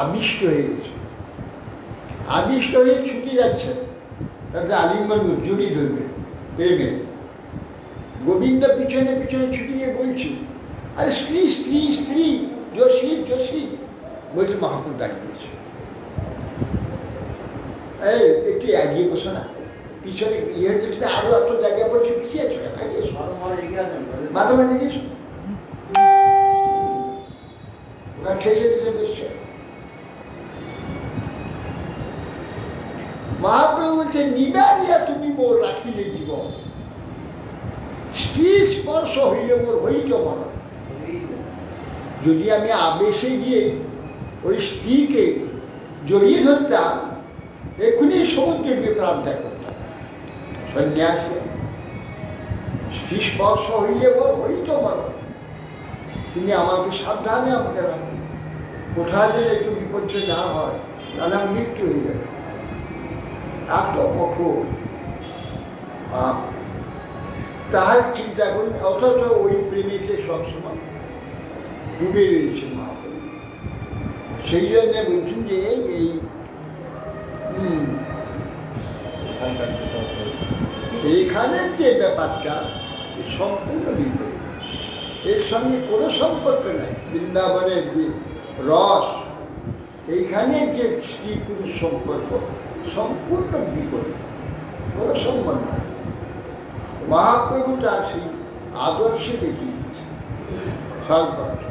Speaker 3: আবিষ্ট হয়ে গেছে, আবিষ্ট হয়ে ছুটে যাচ্ছে, তাতে আলিঙ্গন জড়িয়ে ধরবে প্রেমে। গোবিন্দ পিছনে পিছনে ছুটিয়ে বলছি, আরে স্ত্রী স্ত্রী স্ত্রী, যোশী যোশী বলছে। মহাপ্রভু দাঁড়িয়েছে, এই একটু এগিয়ে বসো না, পিছনে ইয়ে হচ্ছে আরো এত জায়গা পড়ছে, পিছিয়ে আছো কেন, এগিয়ে এসো, মাঝে মাঝে গেছো, ঠেসে ঠেসে বসছে। মহাপ্রভু বলছে, নিবারিয়া তুমি মোর রাখিলে জীবন, স্ত্রী স্পর্শ হইলে মোর হইচ মন। যদি আমি আবেশে গিয়ে ওই স্ত্রীকে জড়িয়ে ধরতাম, এক্ষুনি সমুদ্রের প্রাণ ত্যাগ করতাম। সন্ন্যাসী স্ত্রী স্পর্শ হইলে মোর হইচ মন, তুমি আমাকে সাবধানে আমাকে রাখো, কোথায় যদি একটু বিপর্যয় না হয় তাহলে আমার মৃত্যু হয়ে যাবে। এত কঠোর তাহার চিন্তা করুন, অথচ ওই প্রেমিকে সবসময় ডুবে রয়েছে মহাপ্রভু। সেই জন্য বলছেন যে এই এইখানের যে ব্যাপারটা সম্পূর্ণ বিপরীত, এর সঙ্গে কোনো সম্পর্ক নাই। বৃন্দাবনের যে রস, এইখানের যে স্ত্রী পুরুষ সম্পর্ক সম্পূর্ণ বিপরীত, কোনো সম্বন্ধ নেই। মহাপ্রভু তার সেই আদর্শে দেখিয়ে দিয়েছে সর্বত্র।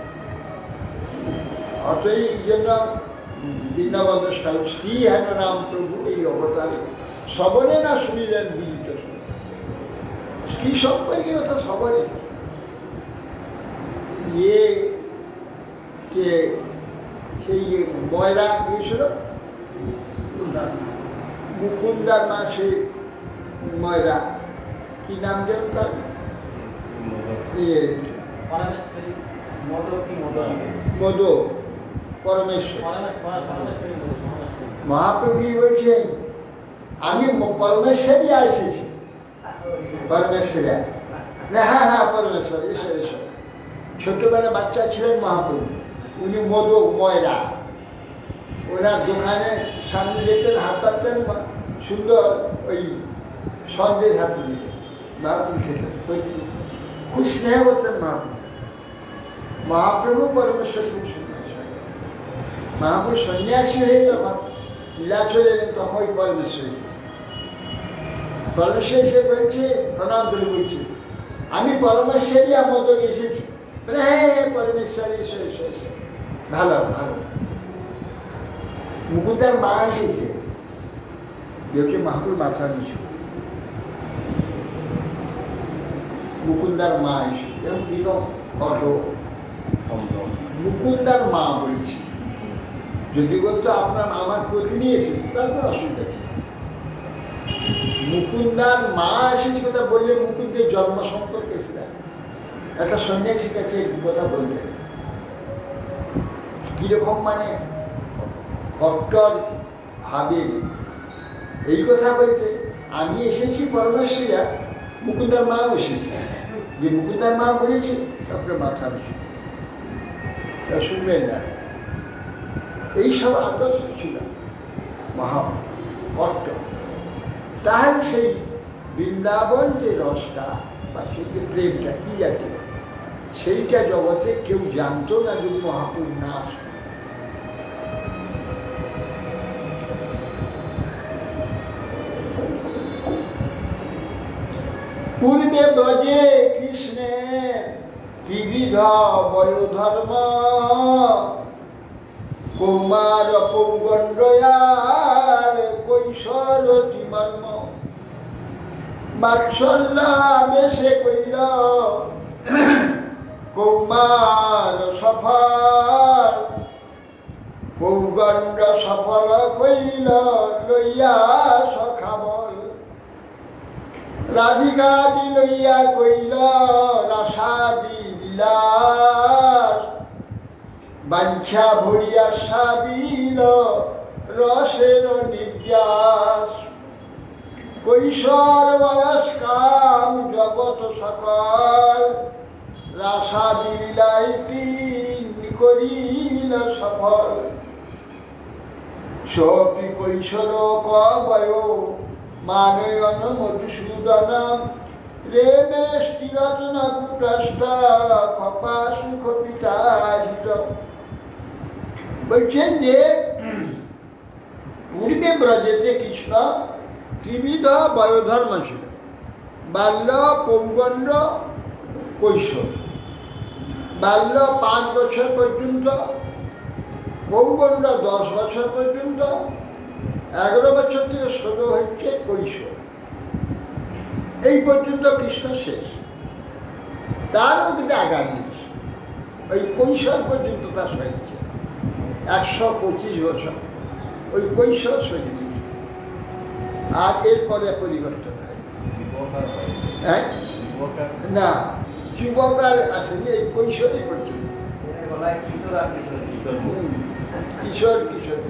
Speaker 3: অতএব এই জন্য বৃন্দাবন স্ত্রী হেন নাম প্রভু এই অবতারে সবনে না শুনিলেন বিদিত। স্ত্রী সম্পর্কে কথা সবনে ইয়ে কে সেই ময়রা গিয়েছিল মুকুন্দার মা, সে ময়রা কি নাম যেন তার, মধু পরমেশ্বর। মহাপ্রভু বলছে, আমি পরমেশ্বরই এসেছি। পরমেশ্বর, হ্যাঁ হ্যাঁ পরমেশ্বর, এসো এসো। ছোটবেলা বাচ্চা ছিলেন মহাপ্রভু, উনি মধু ময়রা, ওনার দোকানে সামনে যেতেন, হাত পাততেন, সুন্দর ওই সন্দেশ হাতে দিতেন, মহাপ্রভু খেতেন, খুব স্নেহ করতেন মহাপ্রভু। মহাপ্রভু পরমেশ্বর খুব সন্ন্যাসী হয়ে গেল। মহাপ্রভু সন্ন্যাসী হয়ে যখন নীলাচলে এলেন, তখন ওই পরমেশ্বর এসেছে। পরমেশ্বর এসে বলছে, প্রণাম করে বলছে, আমি পরমেশ্বরই আমাদের এসেছি। বলে, হ্যাঁ পরমেশ্বর এসো এসো এসো, ভালো ভালো। মুকুন্দার মা এসেছে, দেখে মহাপ্রভুর মাথা নিচু। মুকুন্দার মা এসে যেমন কিরকম কঠোর। মুকুন্দার মা বলছি, যদি বলতো আপনার আমার পত্নী এসেছে তারপর অসুবিধা ছিল। মুকুন্দার মা এসেছে কথা বললে মুকুন্দের জন্ম সম্পর্কে এসে একটা সন্ন্যাসীর কাছে কথা বলতে কিরকম মানে কট্টর ভাবে এই কথা বলতে, আমি এসেছি পরমেশ্বরিয়া, মুকুন্দার মাও এসেছে। যে মুকুন্দার মা বলেছে তারপরে মাথা বেশি শুনবেন না। এইসব আদর্শ ছিল মহা কট্টর। তাহলে সেই বৃন্দাবন যে রসটা বা সেই যে প্রেমটা কি জাতীয়, সেইটা জগতে কেউ জানতো না যদি মহাপ্রভু না আসে। পূর্বে ব্রজে কৃষ্ণের ত্রিবিধ বয়োধর্ম, কৌমার পৌগণ্ডয়ার কৈশোর মর্ম, বাৎসল্য বেশে কইল কৌমার সফল পৌগণ্ড সফল কইল লইয়া সখা বল রাধিকাদি লইয়া কইল রাসাদি বিলাস বাঞ্ছা ভরিয়া সাদিল রসের নির্যাস কৈশোর বয়স কাম জগৎ সকল রাসাদি লীলাইতি করিল সফল সপি কৈশোর কবয় মানয়ন মধুসূদন রেমে স্থিরত্ন কুটস্থ খপা সুখ পিতাহিত। বলছেন যে পূর্বে ব্রজেতে কৃষ্ণ ত্রিবিধ বয়োধর্ম ছিল, বাল্য, পৌগণ্ড, কৈশোর। বাল্য 5 বছর পর্যন্ত, পৌগণ্ড 10 বছর পর্যন্ত, 11 বছর থেকে 16 হচ্ছে কৈশোর। এই পর্যন্ত কৃষ্ণ শেষ, তারও কিন্তু আগার নেই। ওই কৈশোর পর্যন্ত তার হয়েছে 125 বছর, ওই কৈশোর সরে দিয়েছে। আর এরপরে পরিবর্তন হয়, হ্যাঁ না, যুবকার আসেনি, এই কৈশোরই পর্যন্ত। কিশোর কিশোর।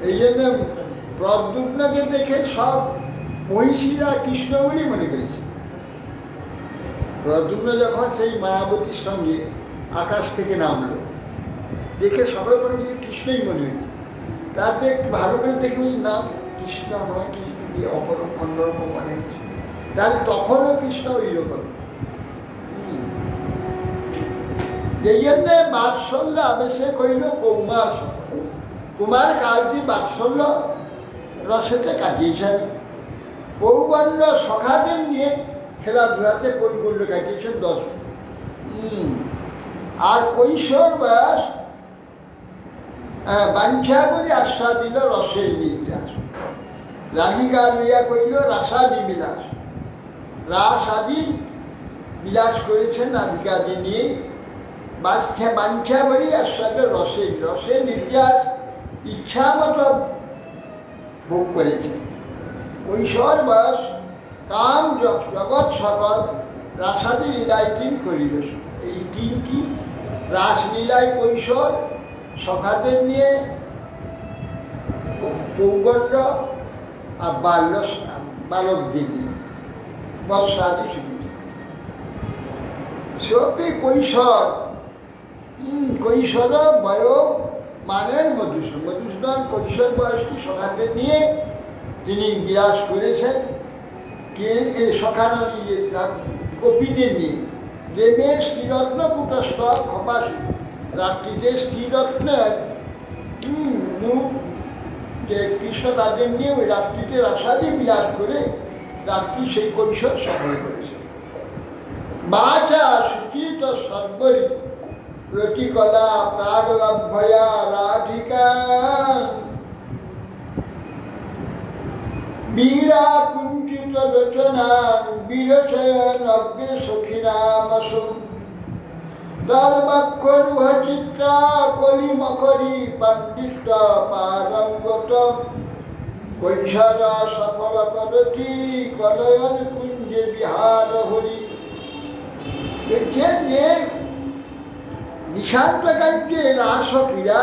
Speaker 3: এই জন্য প্রদ্যুম্নকে দেখে সব মহিষীরা কৃষ্ণ বলেই মনে করেছে। প্রদ্যুম্ন যখন সেই মায়াবতীর সঙ্গে আকাশ থেকে নামলো, দেখে সবাই মনে করছে কৃষ্ণই মনে হয়েছে। তারপরে একটু ভালো করে দেখে বলি না, কৃষ্ণ নয়, কৃষ্ণ দিয়ে অন্যরকম মনে হচ্ছে। তাহলে তখনও কৃষ্ণ ওই রকম। এই জন্যে বাৎসল্য আবেশে কইল কৌমার সফল। কুমার কালটি বাৎসল্য রসেতে কাটিয়েছেন, পৌগণ্ড সখাদের নিয়ে খেলাধুলাতে পৌগণ্ড কাটিয়েছেন 10। আর কৈশোর বয়স বাঞ্ছা করে আশ্বাস দিল রসের বিলাস। রাধিকা লইয়া কইল রাসাদি বিলাস। রাস আদি বিলাস করেছেন রাধিকাদি নিয়ে। বাঞ্ছা করি আশ্বাস রসের নির্যাস ইচ্ছা মতো ভোগ করেছে। কৈশোর বয়স কাম জগৎ সকল রাসাদি লীলায় 3 করিল। এই 3টি রাসলীলায় কৈশোর, সখাদের নিয়ে পৌগণ্ড, আর বালকদের নিয়ে বৎসাদি সুবিধা। সবই কৈশোর। কৈশোর বয় মানের মধুসূদন কৈশোর বয়সী সখাদের নিয়ে তিনি বিরাজ করেছেন। সখানা কপিদের নিয়ে রেমে স্ত্রীরত্ন কুটস্থ খপাস। রাত্রিতে স্ত্রীরত্নের মুখ যে কৃষ্ণ তাদের নিয়ে ওই রাত্রিতে রাসাদি বিলাস করে রাত্রি সেই কৈশোর সফল করেছে। বাচা সুচিত সর্বরী রতিকলা প্রাগলভ্যয়া রাধিকা বীরা কুঞ্চিত লোচনা বিরচয়ন অগ্রে সখীরামসু দর্বাক্ষরুহ চিত্রা কলি মকরি পণ্ডিত পারঙ্গত কৈশোরা সফল করতি কলয়ন কুঞ্জে বিহার হরি। দেখছেন যে নিশান্তকান্তে রাসক্রীড়া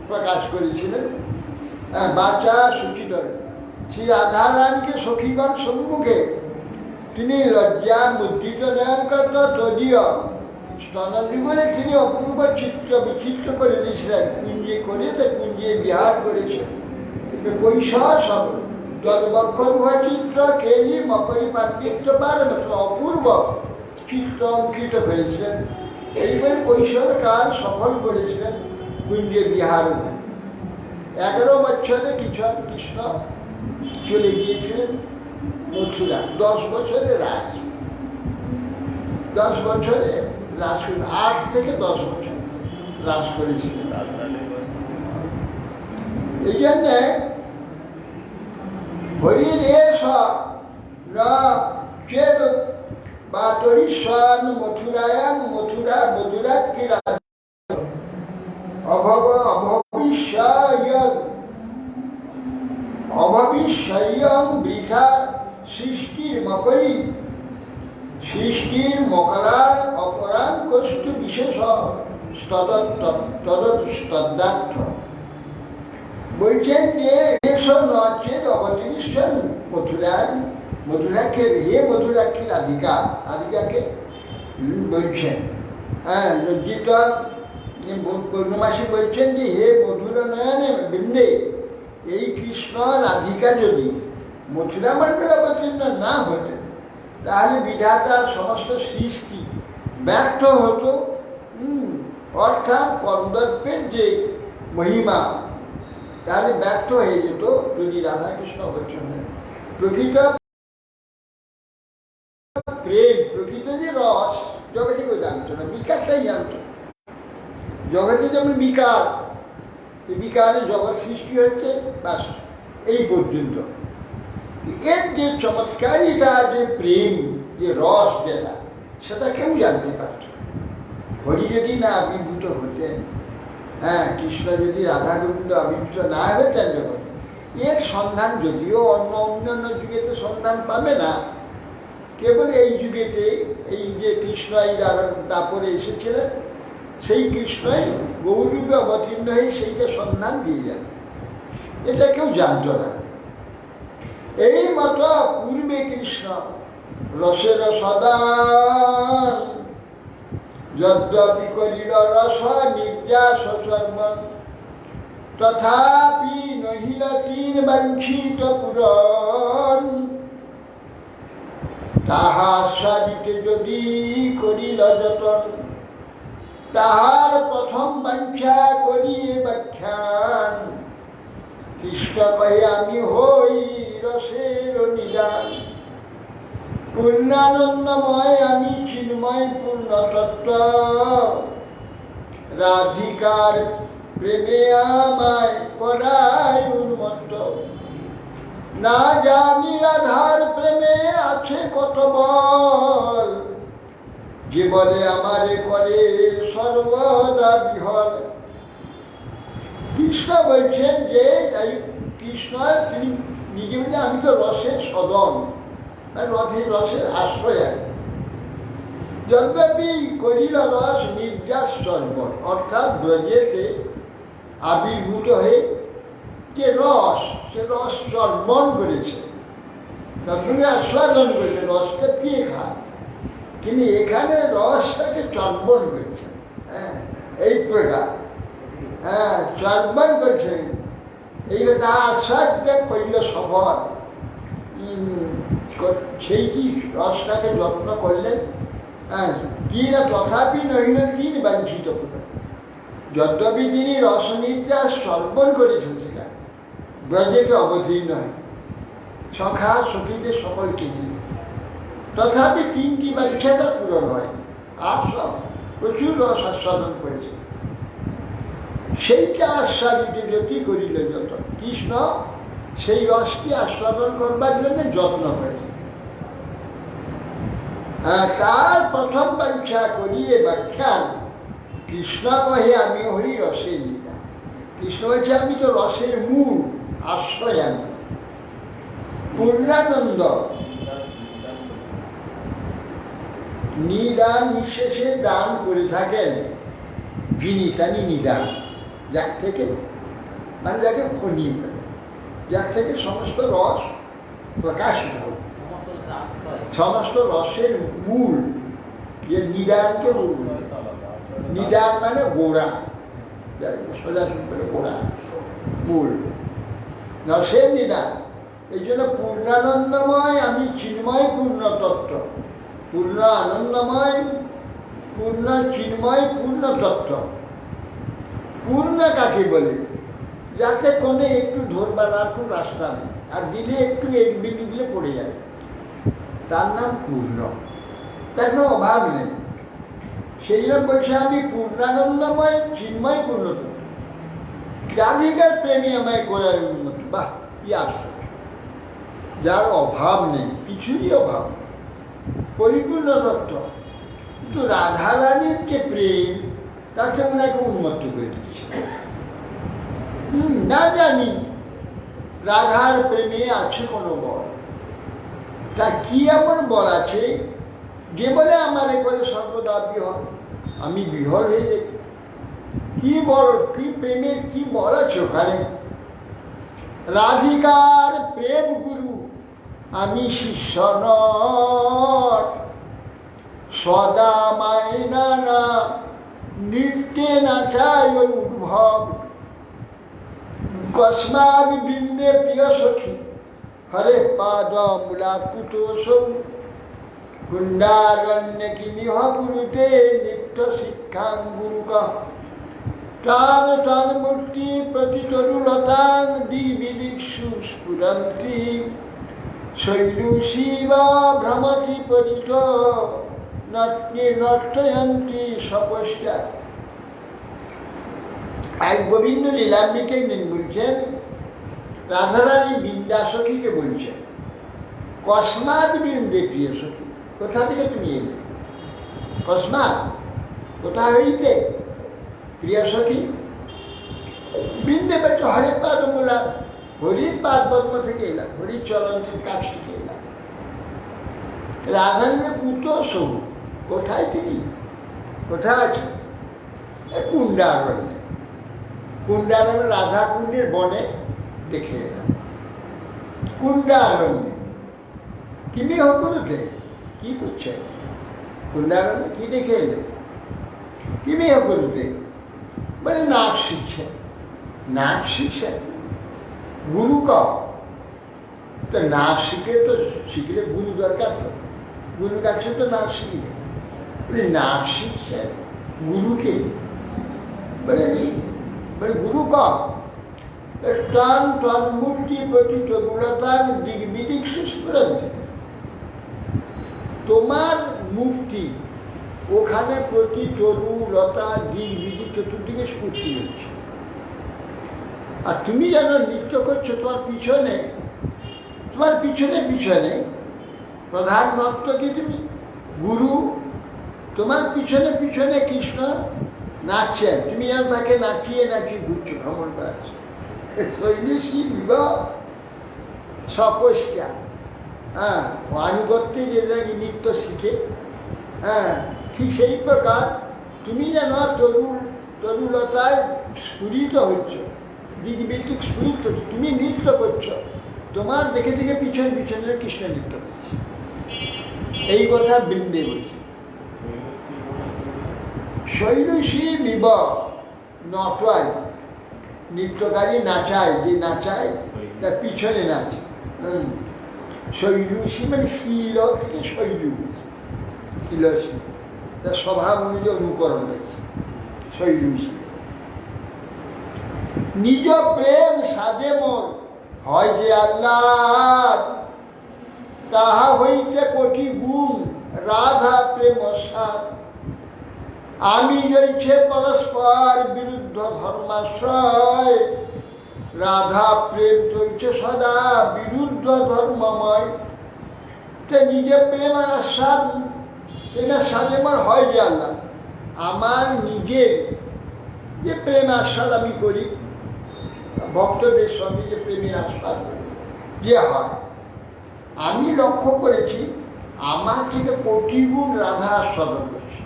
Speaker 3: প্রকাশ করেছিলেন বাচা সুচিতর। শ্রী রাধারানীকে সখীগণ সম্মুখে তিনি লজ্জা মুদ্রিত নয়ন করত তদীয় স্তনযুগলে তিনি অপূর্ব চিত্র বিচিত্র করে দিয়েছিলেন। কুঞ্জে করে কুঞ্জে বিহার করেছেন। কৈশোর সব তদ্বক্ষরুহ চিত্র কেলি মকরি পাণ্ডিত্য পারদর্শ অপূর্ব চিত্র অঙ্কিত করেছিলেন। এইভাবে কৈশোর কাল সফল করেছিলেন কুঞ্জে বিহার। 11 বছরে কৃষ্ণ চলে গিয়েছিলেন মথুরা। 10 বছরে রাস, 10 বছরে রাস, 8 থেকে 10 বছর রাস করেছিলেন। এই জন্যে হরির এস চেদ বাতরিস্বান মথুরায়াং মথুরা মধুরাক্ষী অভবিষ্যয়ং বৃথা সৃষ্টির মকরী সৃষ্টির মকরার অপরাঙ্কস্তু বিশেষ তদত্তদার্থ। বলছেন যে নচেত অবতীর্ষণ মথুরার মধুরাক্ষের হে মধুরাক্ষী রাধিকাকে বলছেন। হ্যাঁ, লজ্জিত পূর্ণমাসী বলছেন যে হে মধুর নয়নে বৃন্দে, এই কৃষ্ণ রাধিকা যদি মথুরা মণ্ডলে অবতীর্ণ না হতেন তাহলে বিধাতার সমস্ত সৃষ্টি ব্যর্থ হতো। অর্থাৎ কন্দর্পের যে মহিমা তাহলে ব্যর্থ হয়ে যেত যদি রাধাকৃষ্ণ অবতীর্ণ। প্রকৃত প্রেম, প্রকৃত যে রস জগতে কেউ জানতো না, বিকারটাই জানত। জগতে যেমন বিকার, বিকারে জগৎ সৃষ্টি হচ্ছে, বাস এই পর্যন্ত। এর যে চমৎকারিতা, যে প্রেম, যে রস যেটা, সেটা কেউ জানতে পারত। হরি যদি না আবির্ভূত হতেন, হ্যাঁ, কৃষ্ণ যদি রাধা গোবিন্দ আবির্ভূত না হতেন জগতে, এর সন্ধান যদিও অন্যান্য যুগেতে সন্ধান পাবে না, কেবল এই যুগেতে এই যে কৃষ্ণ এই দাপরে এসেছিলেন, সেই কৃষ্ণই গৌরূপে অবতীর্ণ হয়ে সেইটা সন্ধান দিয়ে যান, এটা কেউ জানত না। এই মতো পূর্বে কৃষ্ণ রসের সদান যদ্যপি করিল রস নির্যাস সর্বন তথাপি নহিল তিন বাঞ্ছিত পূরণ। তাহা সারিতে যদি করিল যতন, তাহার প্রথম বাঞ্ছা করিয়ে ব্যাখ্যান। কৃষ্ণ কহে আমি হই রসের নিদান, পূর্ণানন্দময় আমি চিন্ময় পূর্ণ তত্ত্ব। রাধিকার প্রেমে আমায় করায় উন্মত্ত, না জানি রাধার প্রেমে আছে কত বল। যে বলে আমারে করে সর্বদা বিহল। কৃষ্ণ বলছেন যে কৃষ্ণ তিনি নিজে বলে আমি তো রসের সদন, রসের আশ্রয়। যদ্যপি করিল রস নির্যাস সর্বন, অর্থাৎ ব্রজেতে আবির্ভূত হয়ে যে রস, সে রস চর্বণ করেছে, তদ্ভুত আস্বাদন করেছে, রসটা পিয়ে খায়, কিন্তু এখানে রসটাকে চর্বণ করেছেন। হ্যাঁ, এই প্রকার, হ্যাঁ, চর্বণ করেছেন। এই কথা আস্বাদটা করিল সফল, সেইটি রসটাকে যত্ন করলেন। হ্যাঁ, কি না তথাপি নহিল তিন বাঞ্ছিত পুরন। যদ্যপি তিনি রস নির্যাস চর্বণ করেছেন, সেটা ব্রজেতে অবতীর্ণ হয় সখা সখীদের সকলকে নিয়ে, তথাপি তিনটি বাঞ্ছা তার পূরণ হয়। আর সব প্রচুর রস আস্বাদন করেছে, সেইটা আস্বাদিত যতি করিল যত। কৃষ্ণ সেই রসটি আস্বাদন করবার জন্য যত্ন করেছে। তার প্রথম বাঞ্ছা করিয়ে ব্যাখ্যান। কৃষ্ণ কহে আমি হই রসের নিদান। কৃষ্ণ বলছে আমি তো রসের মূল, আশ্রয় আমি। পূর্ণানন্দ নিদান নিঃশেষে দান করে থাকেন, বিনীতানি নিদান, যার থেকে মানে যাকে খনি, যার থেকে সমস্ত রস প্রকাশিত হবে, সমস্ত রসের মূল, যে নিদানকে মূল বলে। নিদান মানে গোড়া, সোজাসুজি করে গোড়া, মূল, রসের নিদান। এই জন্য পূর্ণানন্দময় আমি চিন্ময় পূর্ণ তত্ত্ব। পূর্ণ আনন্দময়, পূর্ণ চিন্ময়, পূর্ণ তত্ত্ব। পূর্ণ কাকে বলে? যাতে কোনো একটু ধরবার আর কোনো রাস্তা নেই, আর দিলে একটু এক বিন্দু দিলে পড়ে যাবে, তার নাম পূর্ণ, তার কোনো অভাব নেই। সেই জন্য বলছে আমি পূর্ণানন্দময় চিন্ময় পূর্ণ তত্ত্ব। রাধিকার প্রেমী আমায় করার উন্নত। বাহ, কি আশ্চর্য! যার অভাব নেই, কিছুরই অভাব নেই। পরিপূর্ণ তত্ত্ব, কিন্তু রাধারানীর যে প্রেম তাকে ওনাকে উন্মত্ত করে দিচ্ছে। না জানি রাধার প্রেমে আছে কোনো বল, তার কি এমন বল আছে যে বলে আমার করে সর্বদা বিহল, আমি বিহল হয়ে যাই। কি বল, কি প্রেমের কি বল আছে ওখানে? রাধিকার প্রেম গুরু আমি শিষ্য নর, সদা মায়না না নৃত্যে নাচাই ওই উদ্ভব। কস্মাদ বৃন্দে প্রিয় সখী হরে পাদ মূলাকুট সৌ, কুণ্ডারণ্য কি নিহ গুরুতে নিত্য শিক্ষাং গুরুক। টান টান মূর্তি প্রতিতরুলতাং দিবিদিক্ষু স্ফুরন্তি, শৈলু শিব ভ্রমতি পরিত নর্তয়ন্তি সপস্যা। এক গোবিন্দ লীলাম্বিকে বলছেন, রাধারানী বৃন্দা সখীকে বলছেন, কস্মাৎ বৃন্দে প্রিয় সখী, কোথা থেকে তুমি এলে? কস্মাৎ, কোথা হইতে? প্রিয় সখী বৃন্দে বলছে হরে পাদ মূলা, হরির পাদ পদ্ম থেকে এলাম, হরির চরণের কাছ থেকে এলাম। রাধারানী কুত সবু, কোথায় তিনি? কোথায় আছেন? কুণ্ডারণ্যে। কুণ্ডারণ্য রাধা কুণ্ডের বনে দেখে এলাম। কুণ্ডারণ্যে তিনি হকুরতে কি করছেন? কুণ্ডারণ্যে কি দেখে এলে? তিনি হকুরতে মানে নাচ শিখছেন। নাচ শিখছেন গুরু কা, তো নাচ শিখলে গুরু দরকার, তো গুরুর কাছে তো নাচ শিখবে। নাচ শিখছেন গুরুকে, বলে গুরু কা টান টান মূর্তি প্রতিত মূলতান দিক বিদিক সুস্ফুরন্তি। তোমার মূর্তি ওখানে প্রতি তরু লতা দিক বিদিক চতুর্দিকে স্ফূর্তি হচ্ছে, আর তুমি যেন নৃত্য করছো তোমার পিছনে পিছনে প্রধান নর্তকী তুমি, গুরু, তোমার পিছনে পিছনে কৃষ্ণ নাচছেন, তুমি যেন তাকে নাচিয়ে ঘুরছো, ভ্রমণ করাচ্ছ। শৈলেশী বিবাহ সপস্যা, হ্যাঁ, আনুগত্যে যে নাকি নৃত্য শিখে, হ্যাঁ, ঠিক সেই প্রকার তুমি যেন তরুলতায় স্ফুরিত হচ্ছ, দিক বিদিক স্ফুরিত, তুমি নৃত্য করছো, তোমার দেখে দেখে পিছনে কৃষ্ণ নৃত্য করছে। এই কথা বৃন্দে বলছে। শৈলশী নিব নটাই, নৃত্যকারী নাচায়, যে নাচায় তার পিছনে নাচে। শৈলুষী মানে শীল থেকে শৈলু, শিলসী, তার স্বভাব অনুযায়ী অনুকরণ করছে শৈলুষী। নিজ প্রেম সাজে মোর হয় যে আল্লাহ, তাহা হইতে কোটি গুণ রাধা প্রেম সাত। আমি রয়েছে পরস্পর বিরুদ্ধ ধর্মাশ্রয়, রাধা প্রেম চলছে সদা বিরুদ্ধ ধর্মময়। তে নিজে প্রেম আর আস্বাদ, প্রেমের সাথে আমার হয় যে আল্লাহ, আমার নিজের যে প্রেম আস্বাদ আমি করি, ভক্তদের সঙ্গে যে প্রেমের আস্বাদ যে হয়, আমি লক্ষ্য করেছি আমার থেকে কোটি গুণ রাধা আস্বাদন করছি।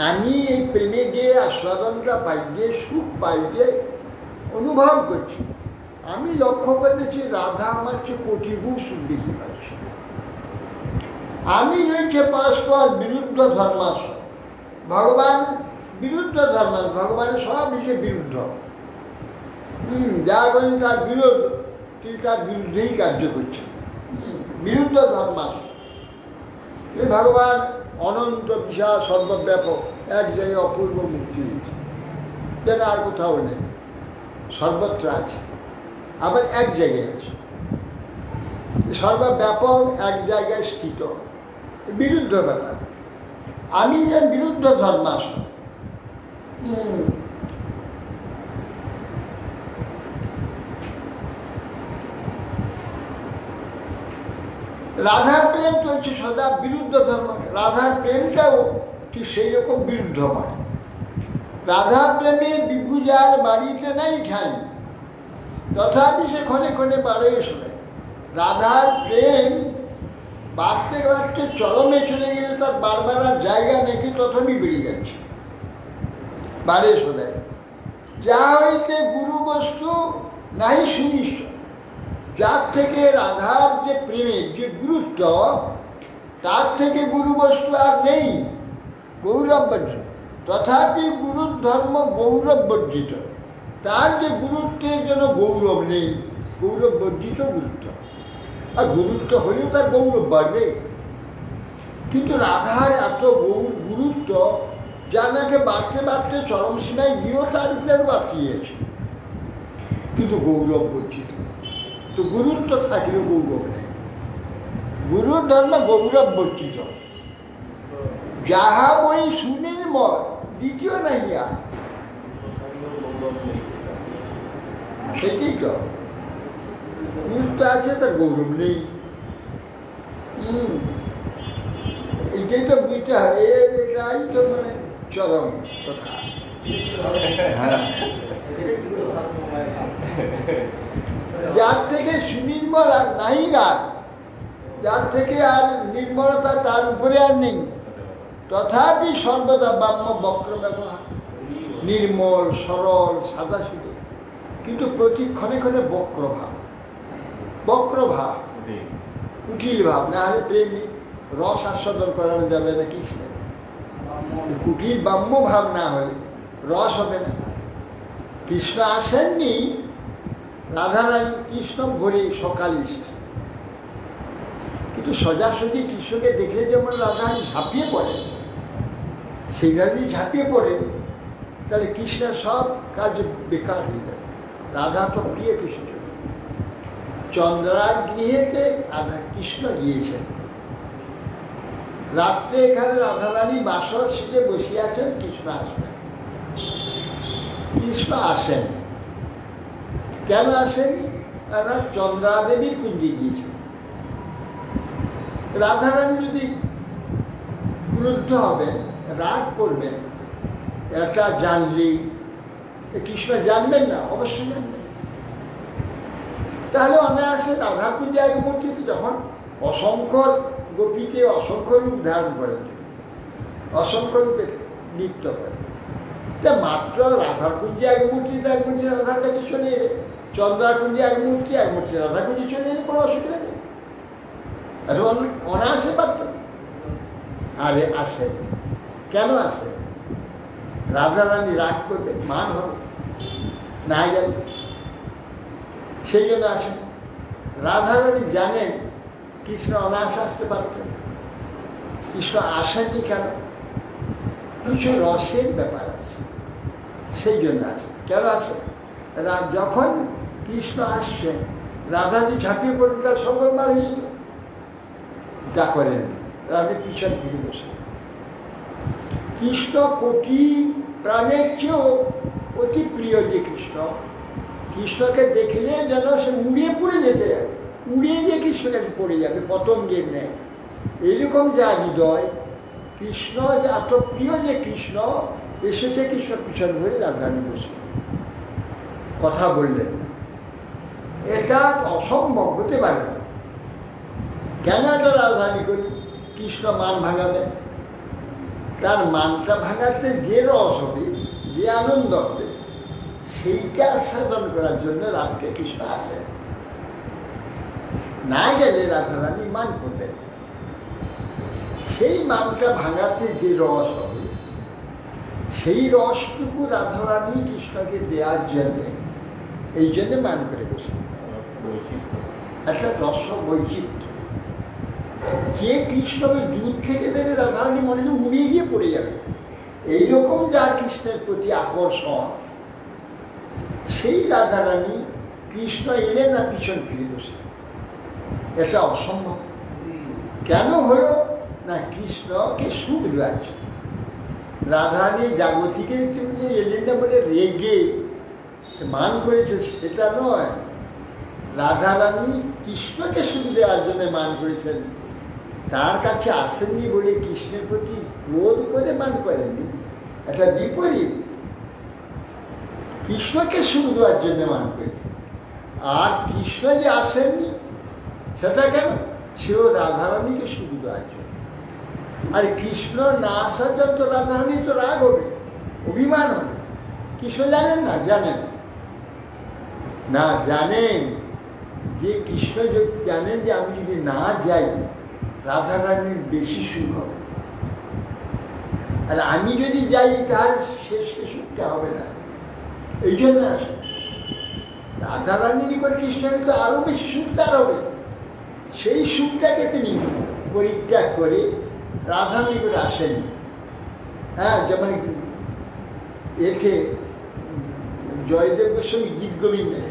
Speaker 3: আমি এই প্রেমে যে আস্বাদনটা পাই, যে সুখ পাই, যে অনুভব করছি, আমি লক্ষ্য করেছি রাধা আমার চেয়ে কোটি গুণ সুখ বেশি পাচ্ছি। আমি রয়েছে পরস্পর বিরুদ্ধ ধর্মাশ্রয়, ভগবান বিরুদ্ধ ধর্মাশ্রয়, ভগবানের সব বিষয়ে বিরুদ্ধ, যা করেন তার বিরোধ, তিনি তার বিরুদ্ধেই কার্য করছেন, বিরুদ্ধ ধর্মাশ্রয়। ভগবান অনন্ত বিশাল সর্বব্যাপক, এক জায়গায় অপূর্ব মুক্তি দিয়েছে, যেন আর কোথাও নেই, সর্বত্র আছে, আবার এক জায়গায় আছে, সর্বব্যাপক এক জায়গায় স্থিত, বিরুদ্ধ ব্যাপার। আমি যেন বিরুদ্ধ ধর্মাশ্রয়। রাধার প্রেম চলছে সদা বিরুদ্ধ ধর্ম, রাধার প্রেমটাও ঠিক সেই রকম বিরুদ্ধময়। রাধা প্রেমে বিভু যার বাড়িতে নাই ঠাঁই, তথাপি সে ক্ষণে ক্ষণে বাড়ে শোনে। রাধার প্রেম বাড়তে বাড়তে চরমে চলে গেলে তার বারবার আর জায়গা নেই, তথাপি বেরিয়ে যাচ্ছে, বাড়ে শোনে। যা হইতে গুরু বস্তু নাই সুনিষ্ঠ, যার থেকে রাধার যে প্রেমের যে গুরুত্ব, তার থেকে গুরু বস্তু আর নেই, গৌরব বর্জিত। তথাপি গুরুর ধর্ম গৌরব বর্জিত, তার যে গুরুত্বের জন্য গৌরব নেই, গৌরব বর্জিত গুরুত্ব। আর গুরুত্ব হলেও তার গৌরব বাড়বে, কিন্তু রাধার এত গুরুত্ব যা নাকি বাড়তে বাড়তে চরম সীমায় গিয়েও তার উপরে বাড়তে গিয়েছে, কিন্তু গৌরব বর্জিত। তো গুরুত্ব থাকলেও গৌরব নেই, গুরুর ধর্ম গৌরব বর্জিত। যাহা বই সুনির্মল দ্বিতীয় নাহিয়া, সেটাই তো গুরুত্ব আছে, তার গৌরব নেই। এইটাই তো বুঝতে হবে, এটাই তো মানে চরম কথা। হ্যাঁ, যার থেকে সুনির্মল আর নাই, আর যার থেকে আর নির্মলতা তার উপরে আর নেই, তথাপি সর্বদা ব্রাহ্ম বক্র ব্যবহার, নির্মল সরল সাদা সিধে, কিন্তু প্রতি ক্ষণে ক্ষণে বক্রভাব, বক্রভাব, কুটিল ভাব। না হলে প্রেমী রস আস্বাদন করানো যাবে না কৃষ্ণের। কুটিল ব্রাহ্ম ভাব না হলে রস হবে না। কৃষ্ণ আসেননি, রাধারানী কৃষ্ণ ভোরে সকালে এসেছে, কিন্তু সোজাসুজি কৃষ্ণকে দেখলে যেমন রাধারানী ঝাঁপিয়ে পড়ে, সেইভাবেই ঝাঁপিয়ে পড়ে, তাহলে কৃষ্ণের সব কাজ বেকার হয়ে যাবে। রাধা তো প্রিয় কৃষ্ণ, চন্দ্রার গৃহেতে রাধা কৃষ্ণ গিয়েছেন। রাত্রে এখানে রাধারানী বাসর সিটে বসে আছেন, কৃষ্ণ আসবেন। কৃষ্ণ আসেন, কেন আসেন? তারা চন্দ্রা দেবীর কুঞ্জে গিয়েছেন। রাধারানী যদি ক্রুদ্ধ হবেন, রাগ করবেন, এটা জানলেই কৃষ্ণ জানবেন না? অবশ্যই জানবেন। তাহলে অনায়াসে রাধা কুঞ্জে এক মূর্তিতে যখন অসংখ্য গোপীতে অসংখ্য রূপ ধারণ করেন, অসংখ্য রূপে নৃত্য করেন, তা মাত্র রাধার কুঞ্জে এক মূর্তিতে এক মূর্তি রাধার কাছে চলে এলে, চন্দ্রা কুঞ্জে এক মূর্তি রাধার কুঞ্জে চলে এলে কোনো অসুবিধা নেই, এটা অনায়াসে পারত। আরে আসে কেন? আসে রাধারানী রাগ করবে, মান হবে না গেল, সেই জন্য আসেন। রাধারানী জানেন কৃষ্ণ অনায়াসে আসতে পারতেন, কৃষ্ণ আসেননি কেন? কিছু রসের ব্যাপার আছে, সেই জন্য আসে। কেন আসে? যখন কৃষ্ণ আসছেন, রাধাজি ঝাঁপিয়ে পড়ে তার সকল মার হয়ে যেত, যা করেন রাধে পিছন ফিরে বসে। কৃষ্ণ কোটি প্রাণের চেয়েও অতি প্রিয় যে কৃষ্ণ, কৃষ্ণকে দেখলে যেন সে উড়িয়ে পড়ে যেতে যাবে, উড়িয়ে গিয়ে কৃষ্ণকে পড়ে যাবে পতঙ্গের ন্যায়। এইরকম যা হৃদয়, কৃষ্ণ এত প্রিয় যে কৃষ্ণ এসেছে, কৃষ্ণ পিছন ধরে রাধারানী বসে কথা বললেন না, এটা অসম্ভব, হতে পারে না। কেন এটা রাধারানী করি? কৃষ্ণ মান ভাঙাবেন, তার মানটা ভাঙাতে যে রস হবে, যে আনন্দ হবে, সেইটা সাধন করার জন্য রাত্রে কৃষ্ণ আসে। না গেলে রাধারানী মান করবেন, সেই মানটা ভাঙাতে যে রস হবে, সেই রসটুকু রাধারানী কৃষ্ণকে দেওয়ার জন্যে, এই জন্যে মান করে বসে। একটা রস বৈচিত্র্য, যে কৃষ্ণকে দুধ থেকে দিলে রাধারানী মনে হয় উড়িয়ে গিয়ে পড়ে যাবে, এইরকম যা কৃষ্ণের প্রতি আকর্ষণ, সেই রাধারানী কৃষ্ণ এলে না পিছন ফিরে বসে, এটা অসম্ভব। কেন হলো না? কৃষ্ণকে সুখ দেওয়ার জন্য। রাধারানী জাগতিকের যে এলেন না বলে রেগে মান করেছে, সেটা নয়। রাধারানী কৃষ্ণকে সুখ দেওয়ার জন্য মান করেছেন, তার কাছে আসেননি বলে কৃষ্ণের প্রতি ক্রোধ করে মান করেননি। একটা বিপরীত, কৃষ্ণকে সুখ দেওয়ার জন্য মান করেছেন, আর কৃষ্ণ যে আসেননি সেটা কেন? সেও রাধারানীকে সুখ দেওয়ার জন্য। আর কৃষ্ণ না আসার জন্য রাধারানী তো রাগ হবে, অভিমান হবে। কৃষ্ণ জানেন না? জানেন না, জানেন যে কৃষ্ণ জানেন যে আমি যদি না যাই রাধারানীর বেশি সুখ হবে, আর আমি যদি যাই তার শেষ সুখটা হবে না। এই জন্য আসেন। রাধারানীর নিকট কৃষ্ণের তো আরো বেশি সুখ তার হবে, সেই সুখটাকে তিনি পরিত্যাগ করে রাধারানীর নিকট আসেন। হ্যাঁ, যেমন এতে জয়দেব গোস্বামী গীত গোবিন্দে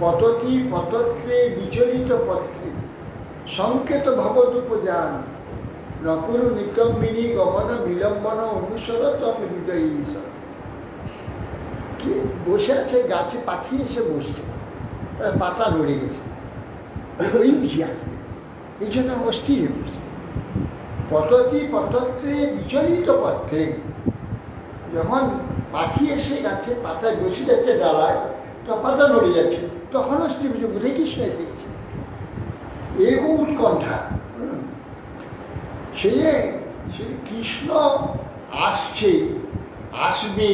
Speaker 3: পততি পতত্রে বিচলিত পত্রে সংকেত ভবদুপযান নকুরু নিতম্বিনী গমন বিলম্বন অনুসরত হৃদয় ঈশ্বর। কে বসে আছে, গাছে পাখি এসে বসছে, তার পাতা নড়ে গেছে, ওই বুঝি আসবে, এই জন্য অস্থির হয়ে বসছে। পততি পতত্রে বিচলিত পত্রে, যখন পাখি এসে গাছে পাতায় বসে যাচ্ছে ডালায়, তো পাতা নড়ে যাচ্ছে, তখন অস্থির বুঝে বোধহয় কৃষ্ণ এসে গেছে, এরকম উৎকণ্ঠা। সে কৃষ্ণ আসছে, আসবে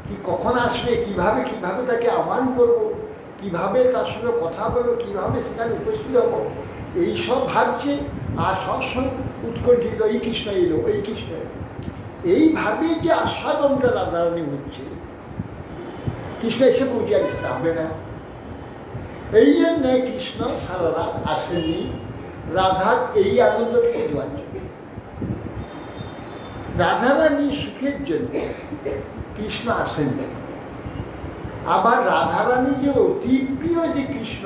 Speaker 3: কি, কখন আসবে, কিভাবে তাকে আহ্বান করব, কিভাবে তার সঙ্গে কথা বলবো, কিভাবে সেখানে উপস্থিত হবো, এইসব ভাবছে। আর সবসময় উৎকণ্ঠিত, এই কৃষ্ণ এলো, এই কৃষ্ণ এলো। এইভাবে যে আস্বাদনটা রাধারানী হচ্ছে, কৃষ্ণ এসে পৌঁছালে সেটা হবে না। এই জন্য কৃষ্ণ সারা রাত আসেননি রাধার এই আনন্দটাকে দেওয়ার জন্য। রাধারানী সুখের জন্য কৃষ্ণ আসেননি। আবার রাধারানী যে অতি প্রিয় যে কৃষ্ণ,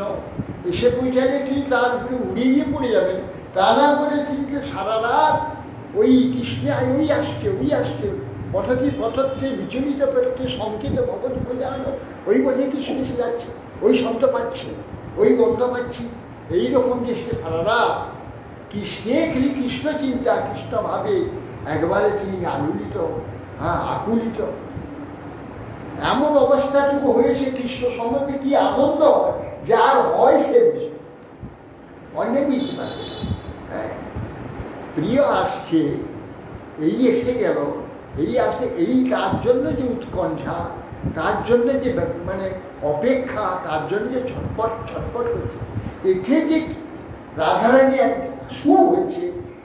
Speaker 3: এসে পৌঁছালে তিনি তার উপরে উড়িয়ে পড়ে যাবেন, তা না করে তিনি সারা রাত ওই কৃষ্ণে ওই আসছে, ওই আসছে, পথটি পথত্রে বিচলিত পথে সংকেত ভগবত বোঝানো, ওই বোঝে কৃষ্ণ এসে যাচ্ছে, ওই শব্দ পাচ্ছে, ওই গন্ধ পাচ্ছি, এইরকম যে সে সারা রাত কৃষ্ণে খালি কৃষ্ণ চিন্তা, কৃষ্ণ ভাবে একবারে তিনি আলোড়িত, আকুলিত। এমন অবস্থাটুকু হয়েছে কৃষ্ণ সম্বন্ধে কি আনন্দ হয়, যার হয় সে বুঝে, অনেক বুঝতে পারবে। হ্যাঁ, প্রিয় আসছে, এই এসে গেল, এই আসবে, এই তার জন্য যে উৎকণ্ঠা, তার জন্য যে মানে অপেক্ষা, তার জন্য যে ছটপট ছটপট করছে, এতে যে রাধারানী সুখ হচ্ছে,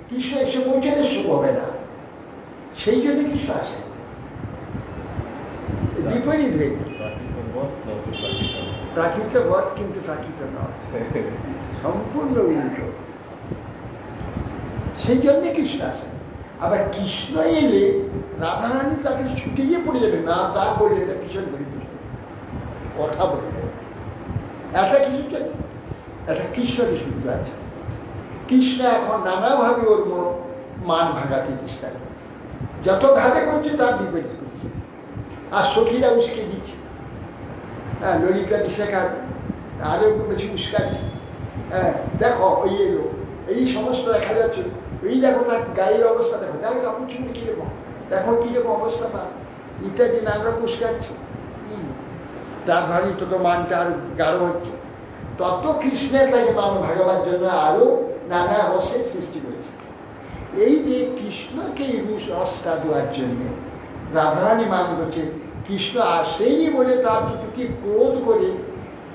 Speaker 3: কৃষ্ণ এসে পৌঁছালে সুখ হবে না, সেই জন্য কৃষ্ণ আসে। বিপরীত হয়ে প্রাকৃত বধ, কিন্তু প্রাকৃত নয়, সম্পূর্ণ উল্টো। সেই জন্যে কৃষ্ণ আসে। আবার কৃষ্ণ এলে রাধারানী তাকে ছুটে গিয়ে পড়ে যাবে না, তা বললে এটা ভীষণ করে কথা বলে যাবে। একটা কিছু একটা কৃষ্ণকে শুনতে আছে। কৃষ্ণ এখন নানাভাবে ওর মান ভাঙাতে চেষ্টা করে, যতভাবে করছে তার বিপরীত করছে। আর সখীরা উস্কে দিচ্ছে, হ্যাঁ, ললিতা বিশাখার আরো বেশি উস্কাচ্ছে। হ্যাঁ, দেখো ওই এলো, এই সমস্ত দেখা যাচ্ছে, এই দেখো তার গায়ের অবস্থা, দেখো দেখো কাপড় চুপড় কিরকম, দেখো কিরকম অবস্থা তার, ইত্যাদি নানা রকম উস্কাচ্ছে। তার ধরি তত মানটা আরো গাঢ় হচ্ছে, তত কৃষ্ণের তাকে মান ভাগাবার জন্য আরো নানা রসের সৃষ্টি করেছে। এই যে কৃষ্ণকে এই রসটা দেওয়ার জন্য রাধারানী মান করছে, কৃষ্ণ আসেনি বলে তার প্রতি ক্রোধ করে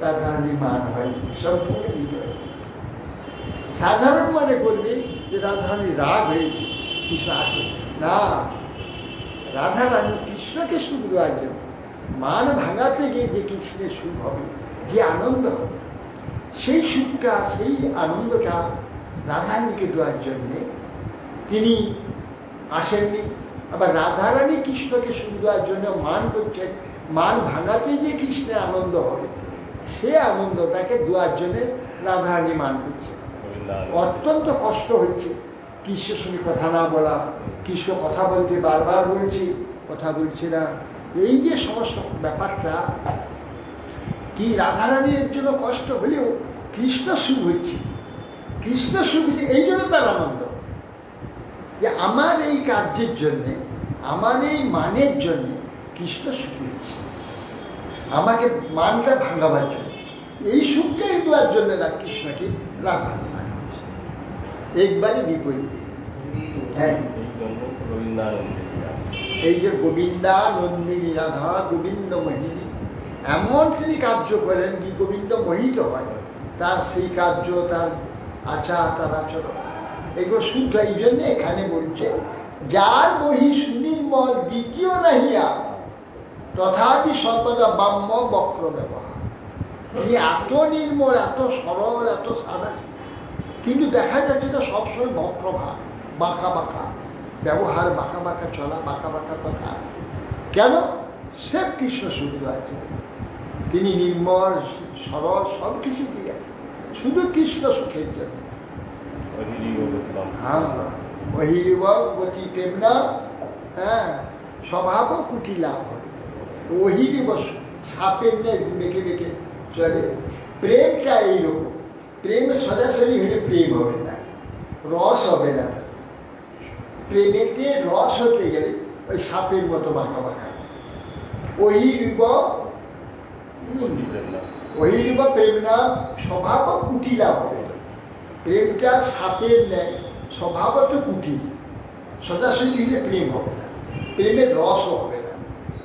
Speaker 3: রাধারানী মান হয়, সম্পূর্ণ বিজয়। সাধারণ মনে করবে যে রাধারানী রাগ হয়েছে, কৃষ্ণ আসে না। রাধারানী কৃষ্ণকে সুখ দেওয়ার জন্য মান ভাঙাতে গিয়ে যে কৃষ্ণের সুখ হবে, যে আনন্দ হবে, সেই সুখটা, সেই আনন্দটা রাধারানীকে দেওয়ার জন্যে তিনি আসেননি। আবার রাধারানী কৃষ্ণকে সুখ দেওয়ার জন্য মান করছেন, মান ভাঙাতে যে কৃষ্ণের আনন্দ হবে, সে আনন্দটাকে দেওয়ার জন্য রাধারানী মান করছে। অত্যন্ত কষ্ট হচ্ছে কৃষ্ণের সঙ্গে কথা না বলা, কৃষ্ণ কথা বলতে বারবার বলছে, কথা বলছে না, এই যে সমস্ত ব্যাপারটা কি রাধারানীর জন্য কষ্ট হলেও কৃষ্ণ সুখ হচ্ছে, কৃষ্ণ সুখ হচ্ছে, এই জন্য তার আনন্দ যে আমার এই কার্যের জন্যে, আমার এই মানের জন্যে কৃষ্ণ সুখী হচ্ছে, আমাকে মানটা ভাঙাবার জন্য, এই সুখটাই দেওয়ার জন্য না কৃষ্ণকে রাধারানী মানে একবারে বিপরীতে। হ্যাঁ,
Speaker 4: এই জন্য রবীন্দ্রানন্দ
Speaker 3: এই যে গোবিন্দা নন্দিনী রাধা গোবিন্দ মোহিনী, এমন তিনি কার্য করেন কি গোবিন্দ মোহিত হয়, তার সেই কার্য, তার আচার, তার আচরণ, এগুলো শুদ্ধ। এই জন্য এখানে বলছে যার বহি সুনির্মল দ্বিতীয় নাহিয়া তথাপি সর্বদা বাম্য বক্র ব্যবহার। তিনি এত নির্মল, এত সরল, এত সাদা, কিন্তু দেখা যাচ্ছে যে সবসময় বক্রভাব, বাঁকা বাঁকা ব্যবহার, বাঁকা বাঁকা চলা, বাঁকা বাঁকা কথা। কেন? সে কৃষ্ণ শুদ্ধ আছে, তিনি নির্মল সরল, সব কিছু ঠিক আছে, শুধু কৃষ্ণ সুখের জন্য। হ্যাঁ, অহিরিব গতি প্রেমনা, হ্যাঁ, স্বভাব কুটি লাভ হবে। অহিরিব সাপের নেই বেঁকে বেঁকে চলে। প্রেমটা এইরকম, প্রেম সরাসরি হলে প্রেম হবে না, রস হবে না। প্রেমেতে রস হতে গেলে ওই সাপের মতো বাঁকা বাঁকা। অহিরিব প্রেমনা স্বভাব কুটিলা হবে। প্রেমটা সাপের নেয়, স্বভাব তো কুটিল, সরাসরি হলে প্রেম হবে না, প্রেমের রসও হবে না।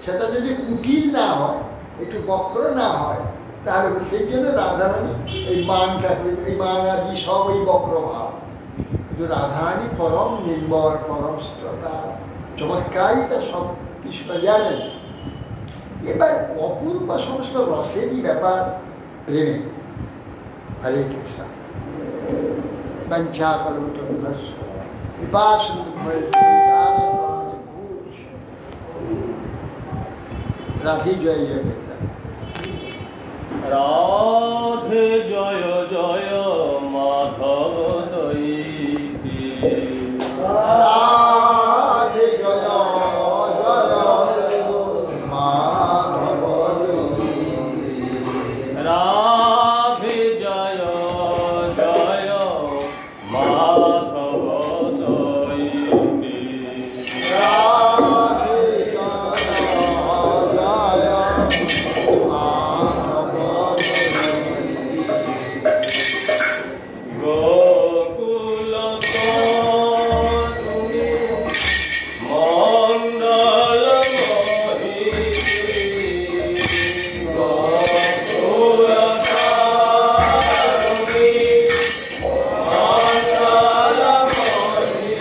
Speaker 3: সেটা যদি কুটিল না হয়, একটু বক্র না হয়, তাহলে সেই জন্য রাধারানী এই মানটা, এই মান আদি সব এই বক্র ভাব। কিন্তু রাধারানী পরম নির্মল, পরম স্থিরতা, চমৎকারই তা সব কৃষ্ণ জানেন। এবার অপূর্ব সমস্ত রসেরই ব্যাপার প্রেমে। হরে কৃষ্ণ। বঞ্চা কল্পতরুভ্যশ্চ কৃপা সিন্ধুভ্যশ্চ রাধে জয় জয় বৃন্দাবন।
Speaker 4: রাধে জয় জয় মাধব দৈতি,
Speaker 3: রাধে জয় জয় মাধব দৈতি,
Speaker 4: রাধে জয় জয় মাধব দৈতি,
Speaker 3: রাধে জয় জয় মাধব
Speaker 4: গোকুল তুমি মন্ডল গোকুল তুমি Mondal Radhe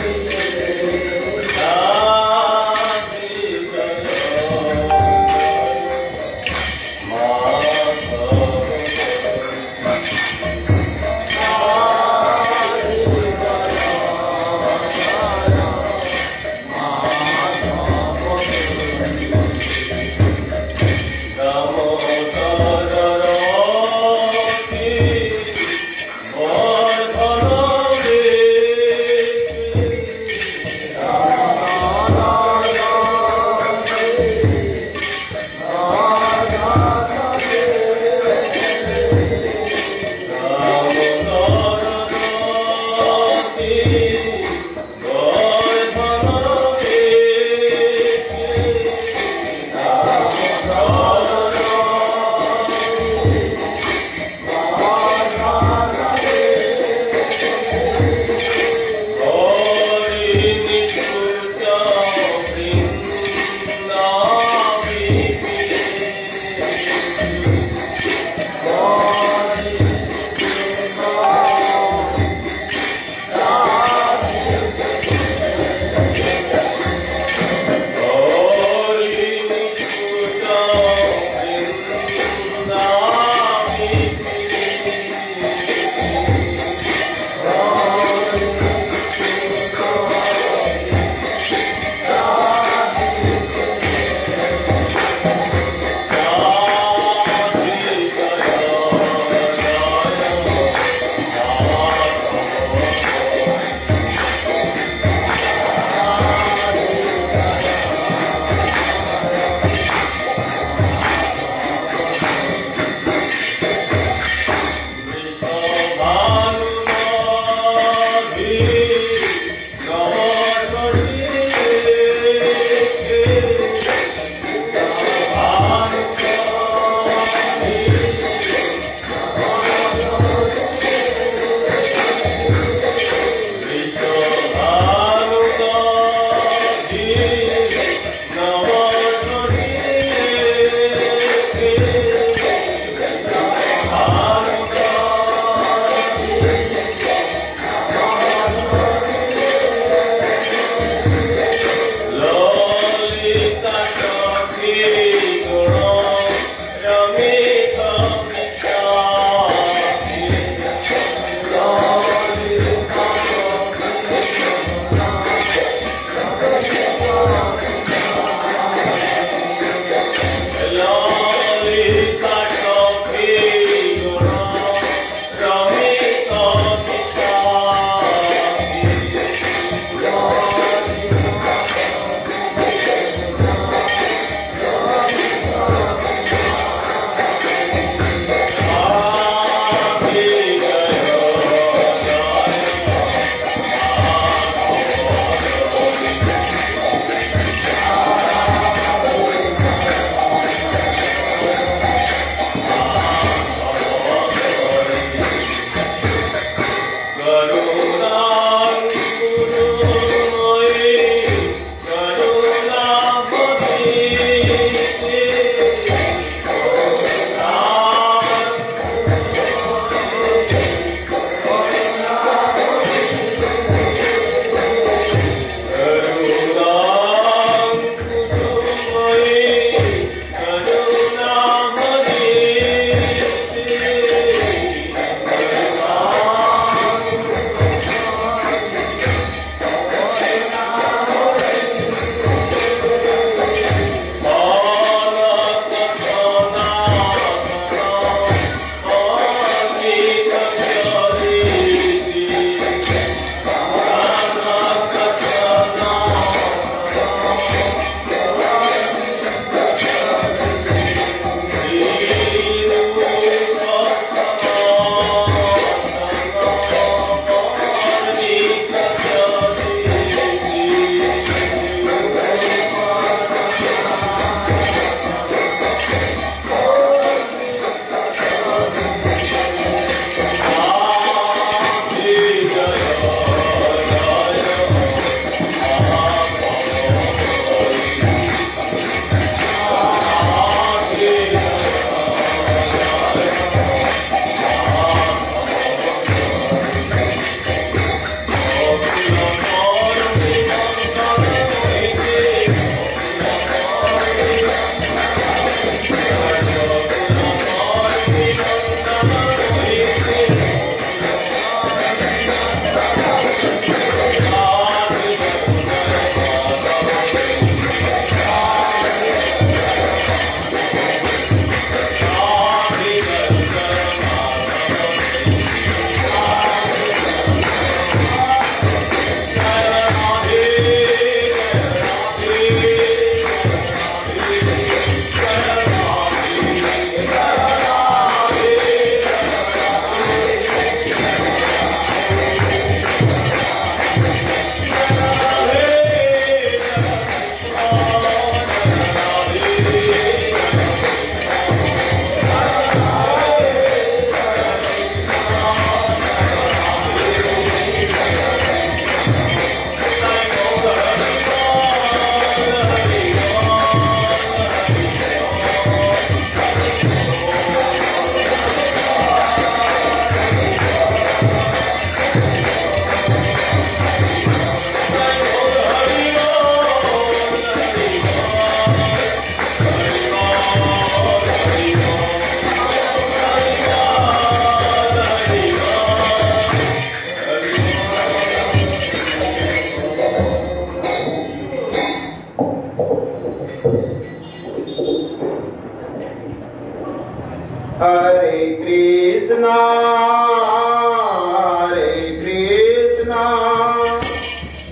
Speaker 5: Hare Krishna,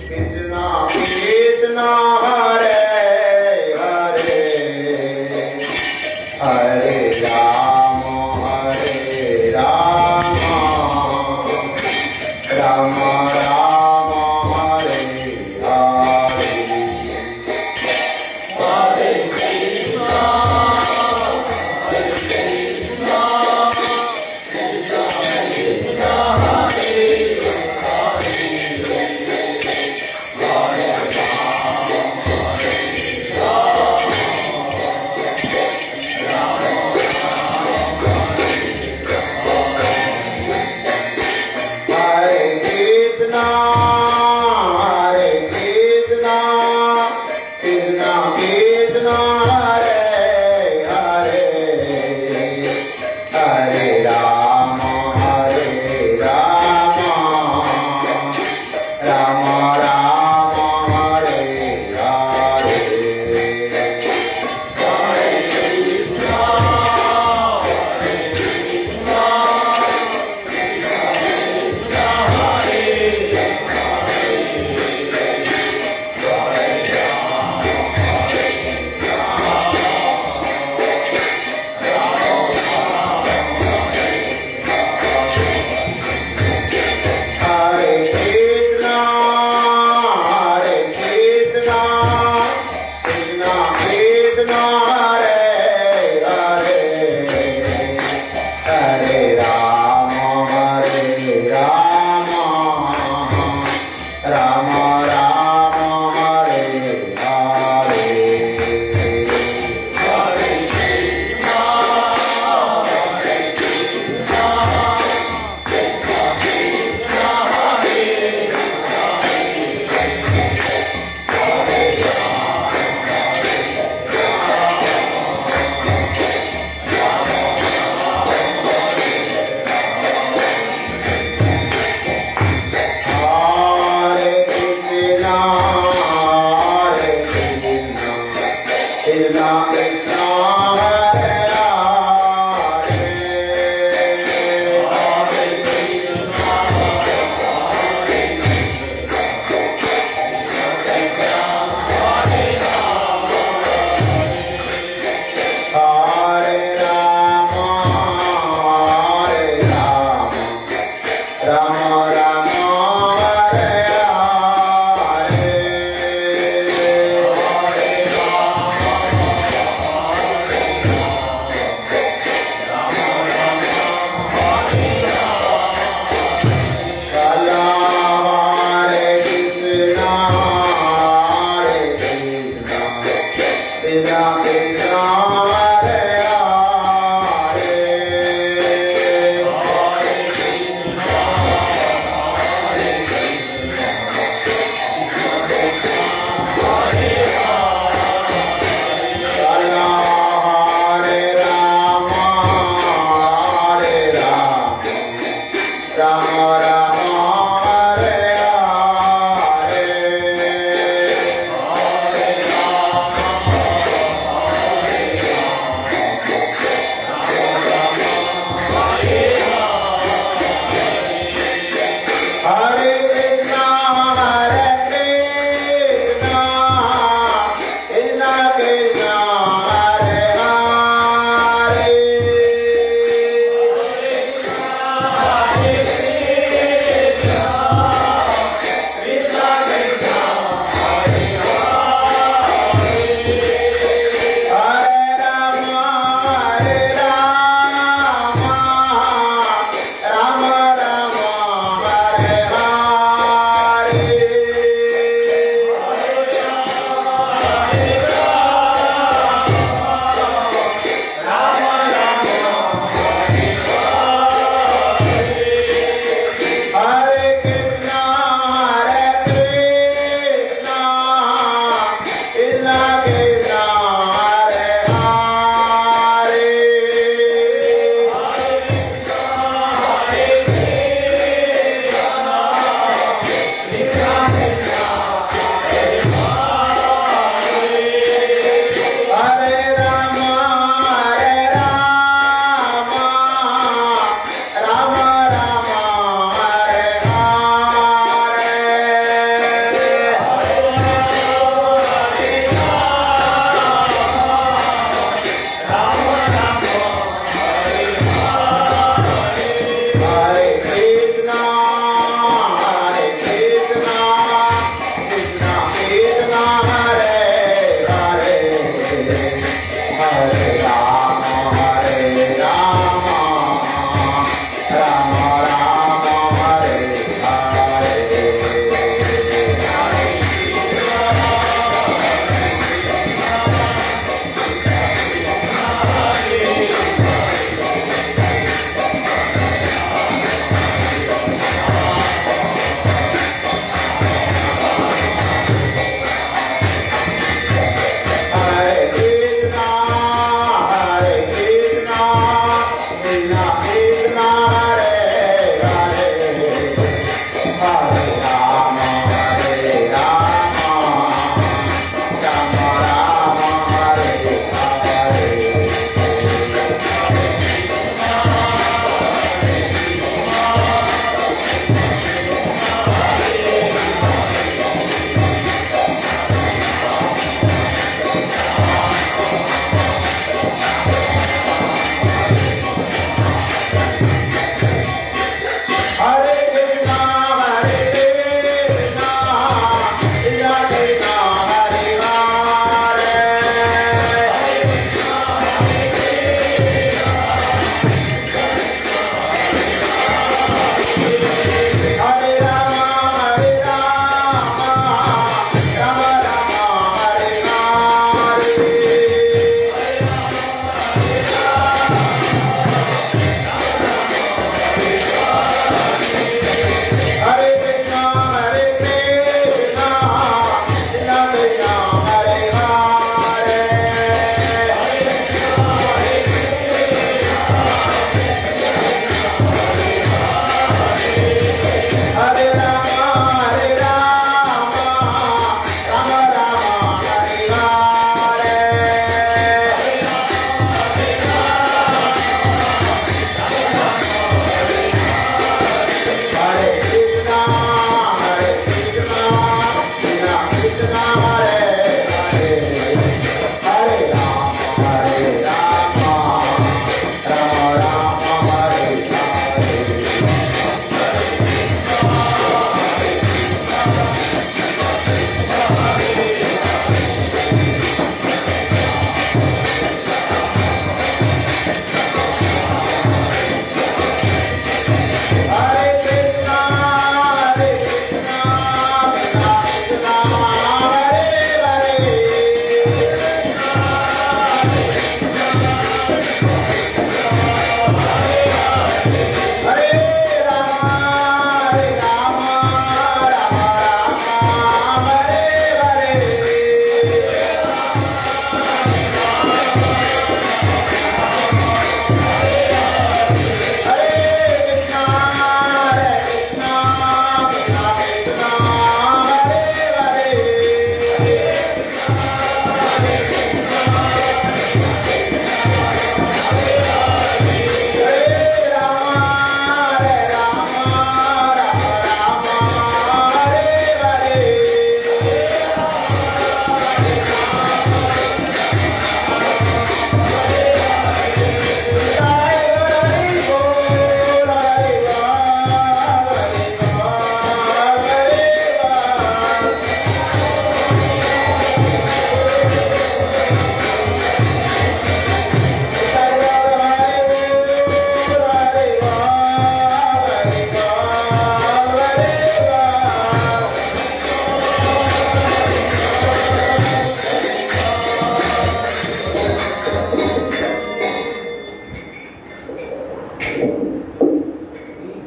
Speaker 5: Krishna Krishna, Hare Hare, Hare Rama, Rama Rama, Hare Hare.
Speaker 4: Hare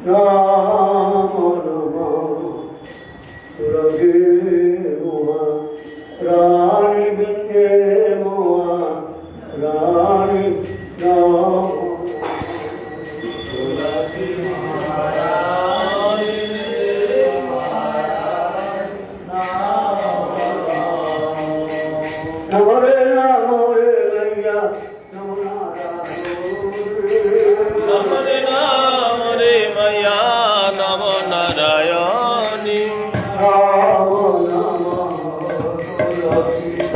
Speaker 3: Ram रगे मोहा रानी बिंदे मोहा रानी राम नमरे नमरे रैया
Speaker 4: नमरे नाम रे मैया नम नारायणी
Speaker 3: राम नाम तुलसी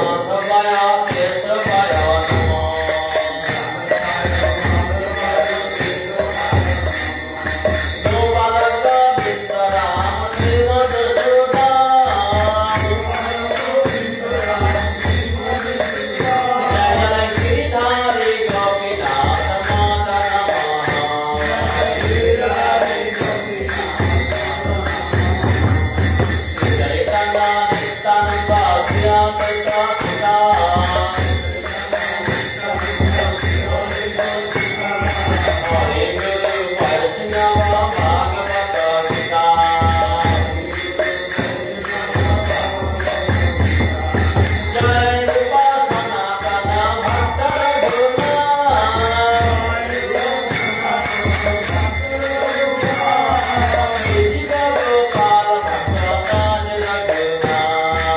Speaker 4: माधवाय केशवाय नमः गोपालक विंदराम श्रीमदुर्गा जय जय गिरिधारी गोपीनाथ माता नमः चैतन्य नित्यानंद श्री कृष्ण हरे गुरु वैष्णव भागवत गीता जय रूपा सनातन भक्त रघुनाथ गोपाल भक्त रघुनाथ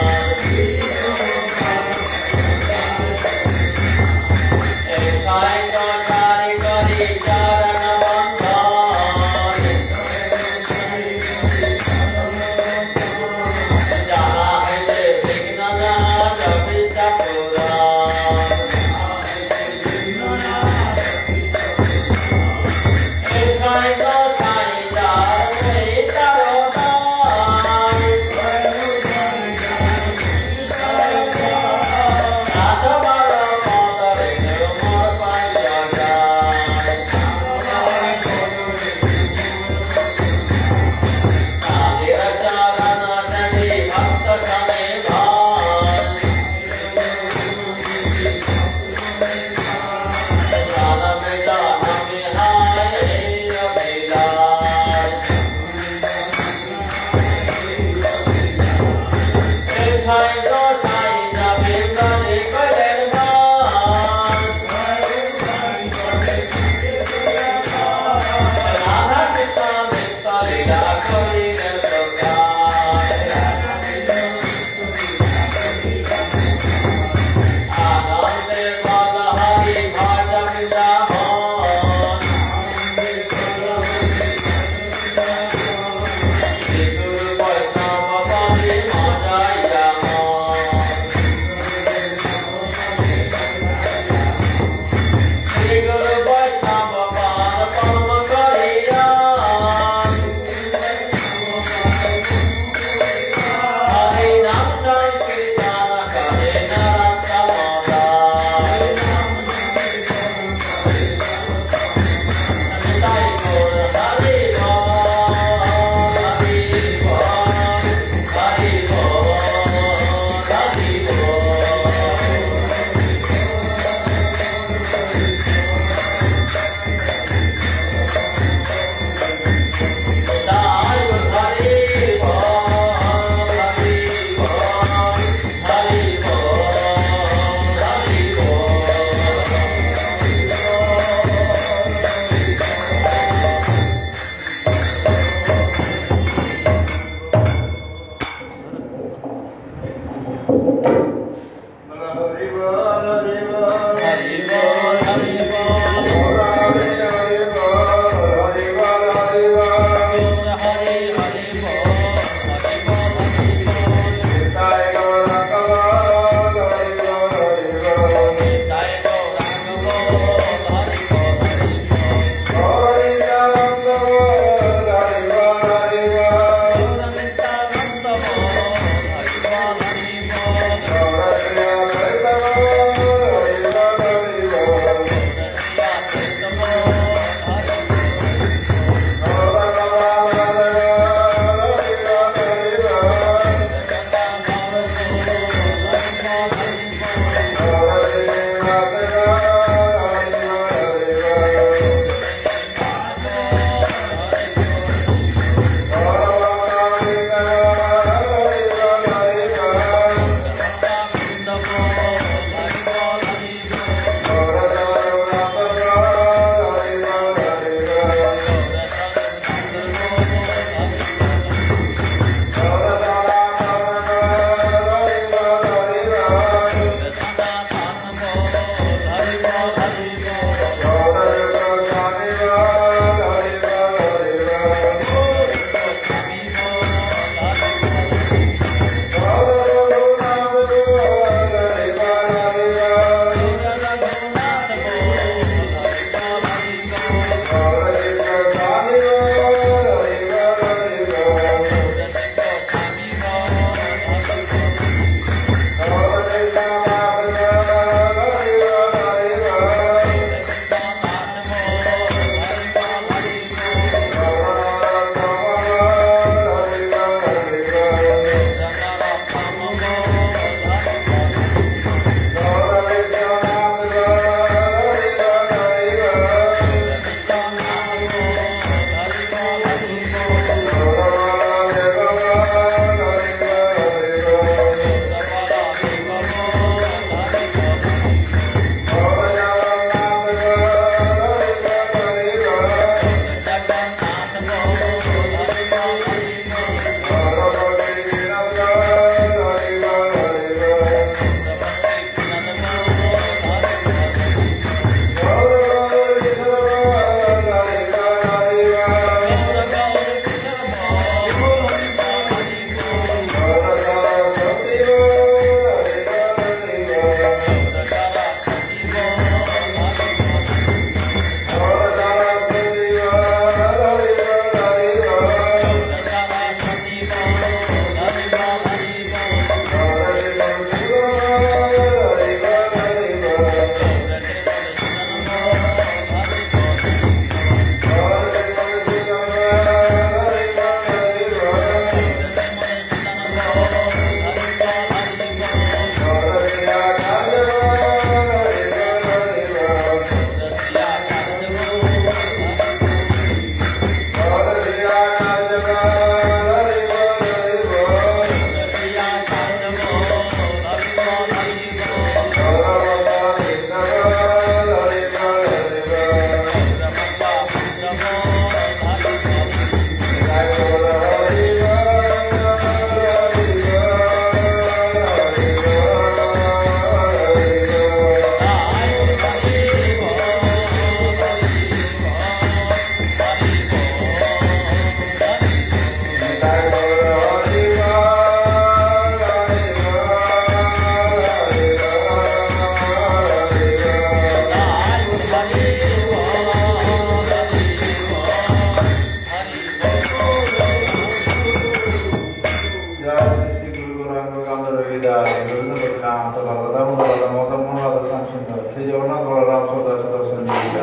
Speaker 5: রাম রাম মদম রাধা সংসিন্ধ শ্রী জগন্নাথ বলরাম সদা সদা সঞ্জীব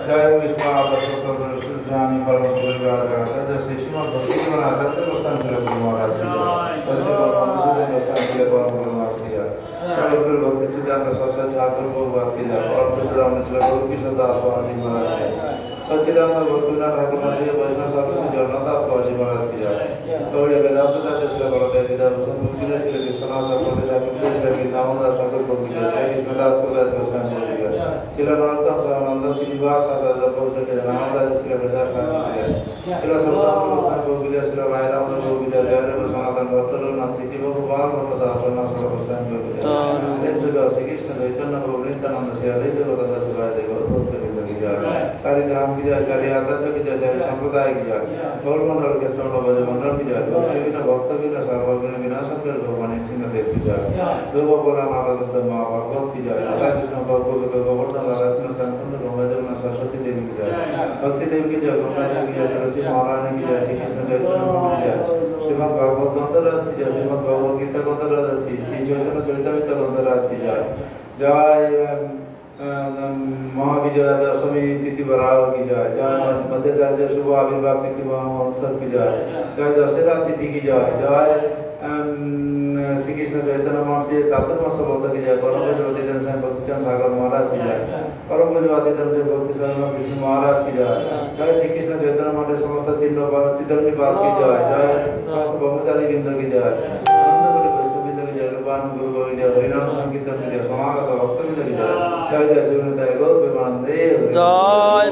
Speaker 5: জয় বিষ্ণু আদর্শ জানি পরম পরিবার জয় শ্রী শ্রীমদ ভক্তি জীবন আদর্শ প্রস্থান করে মহারাজ ভক্তি সিদ্ধান্ত সরস্বতী ঠাকুর ভগবান কি যায় পরম রাম ছিল গুরু কিশোর দাস স্বামী মহারাজ सच्चिदानंद भक्तिनाथ ठाकुर महाराज वैष्णव सर्वस्व जगन्नाथ स्वामी महाराज की जय गौड़ी वेदांत दास श्री बलदेव विद्या भूषण मुक्ति श्री विश्वनाथ ठाकुर श्री नामदास ठाकुर को जय कृष्णदास को दास गोस्वामी जी जय श्री नरोत्तम स्वानंद श्रीनिवास आचार्य पवित्र के नामदास श्री प्रसाद ठाकुर जय श्री सर्वनाथ गोस्वामी को जय श्री रायराम को जय जय सनातन भक्तनाथ श्री भगवान भक्तदास नाथ गोस्वामी को जय जय श्री कृष्ण चैतन्य प्रभु नित्यानंद श्री अद्वैत गदाधर शिवाय देव भक्त की जय सारी धाम की जय सारी आचार्य की जय सारी संप्रदाय की जय गौर मंडल के चरण भज मंडल की जय विभिन्न भक्त की जय सर्वज्ञ विनाशकर भगवान सिंह देव की जय ध्रुव पुराण नारद माँ भगवत की जय राधा कृष्ण प्रभु गोवर्धन राधाकृष्ण संतन गंगा जमुना सरस्वती देवी की जय भक्ति देवी की जय गंगा देवी की जय तुलसी महारानी की जय श्री कृष्ण चैतन्य प्रभु की जय श्रीमद भागवत ग्रंथराज की जय श्रीमद भगवत गीता ग्रंथराज की श्री चैतन्य चरितामृत ग्रंथराज की जय जय महाविजय दशमी तिथि बराव की जय जय मध्य राज्य शुभ आविर्भाव तिथि महोत्सव की जय जय दशहरा तिथि की जय जय श्री कृष्ण चैतन्य महाराज चातुर्मास व्रत की जय परम पूज्य भक्तिचंद सागर महाराज की जय परम पूज्य भक्ति सागर विष्णु महाराज की जय जय श्री कृष्ण चैतन्य महाराज समस्त तीर्थनी पास की जय जय समस्त ब्रह्मचारी वृंद की जय गुरु गोविंद हरिनाम संकीर्तन की जय समागत भक्त की जय जय जय शिव गौर प्रेमानंद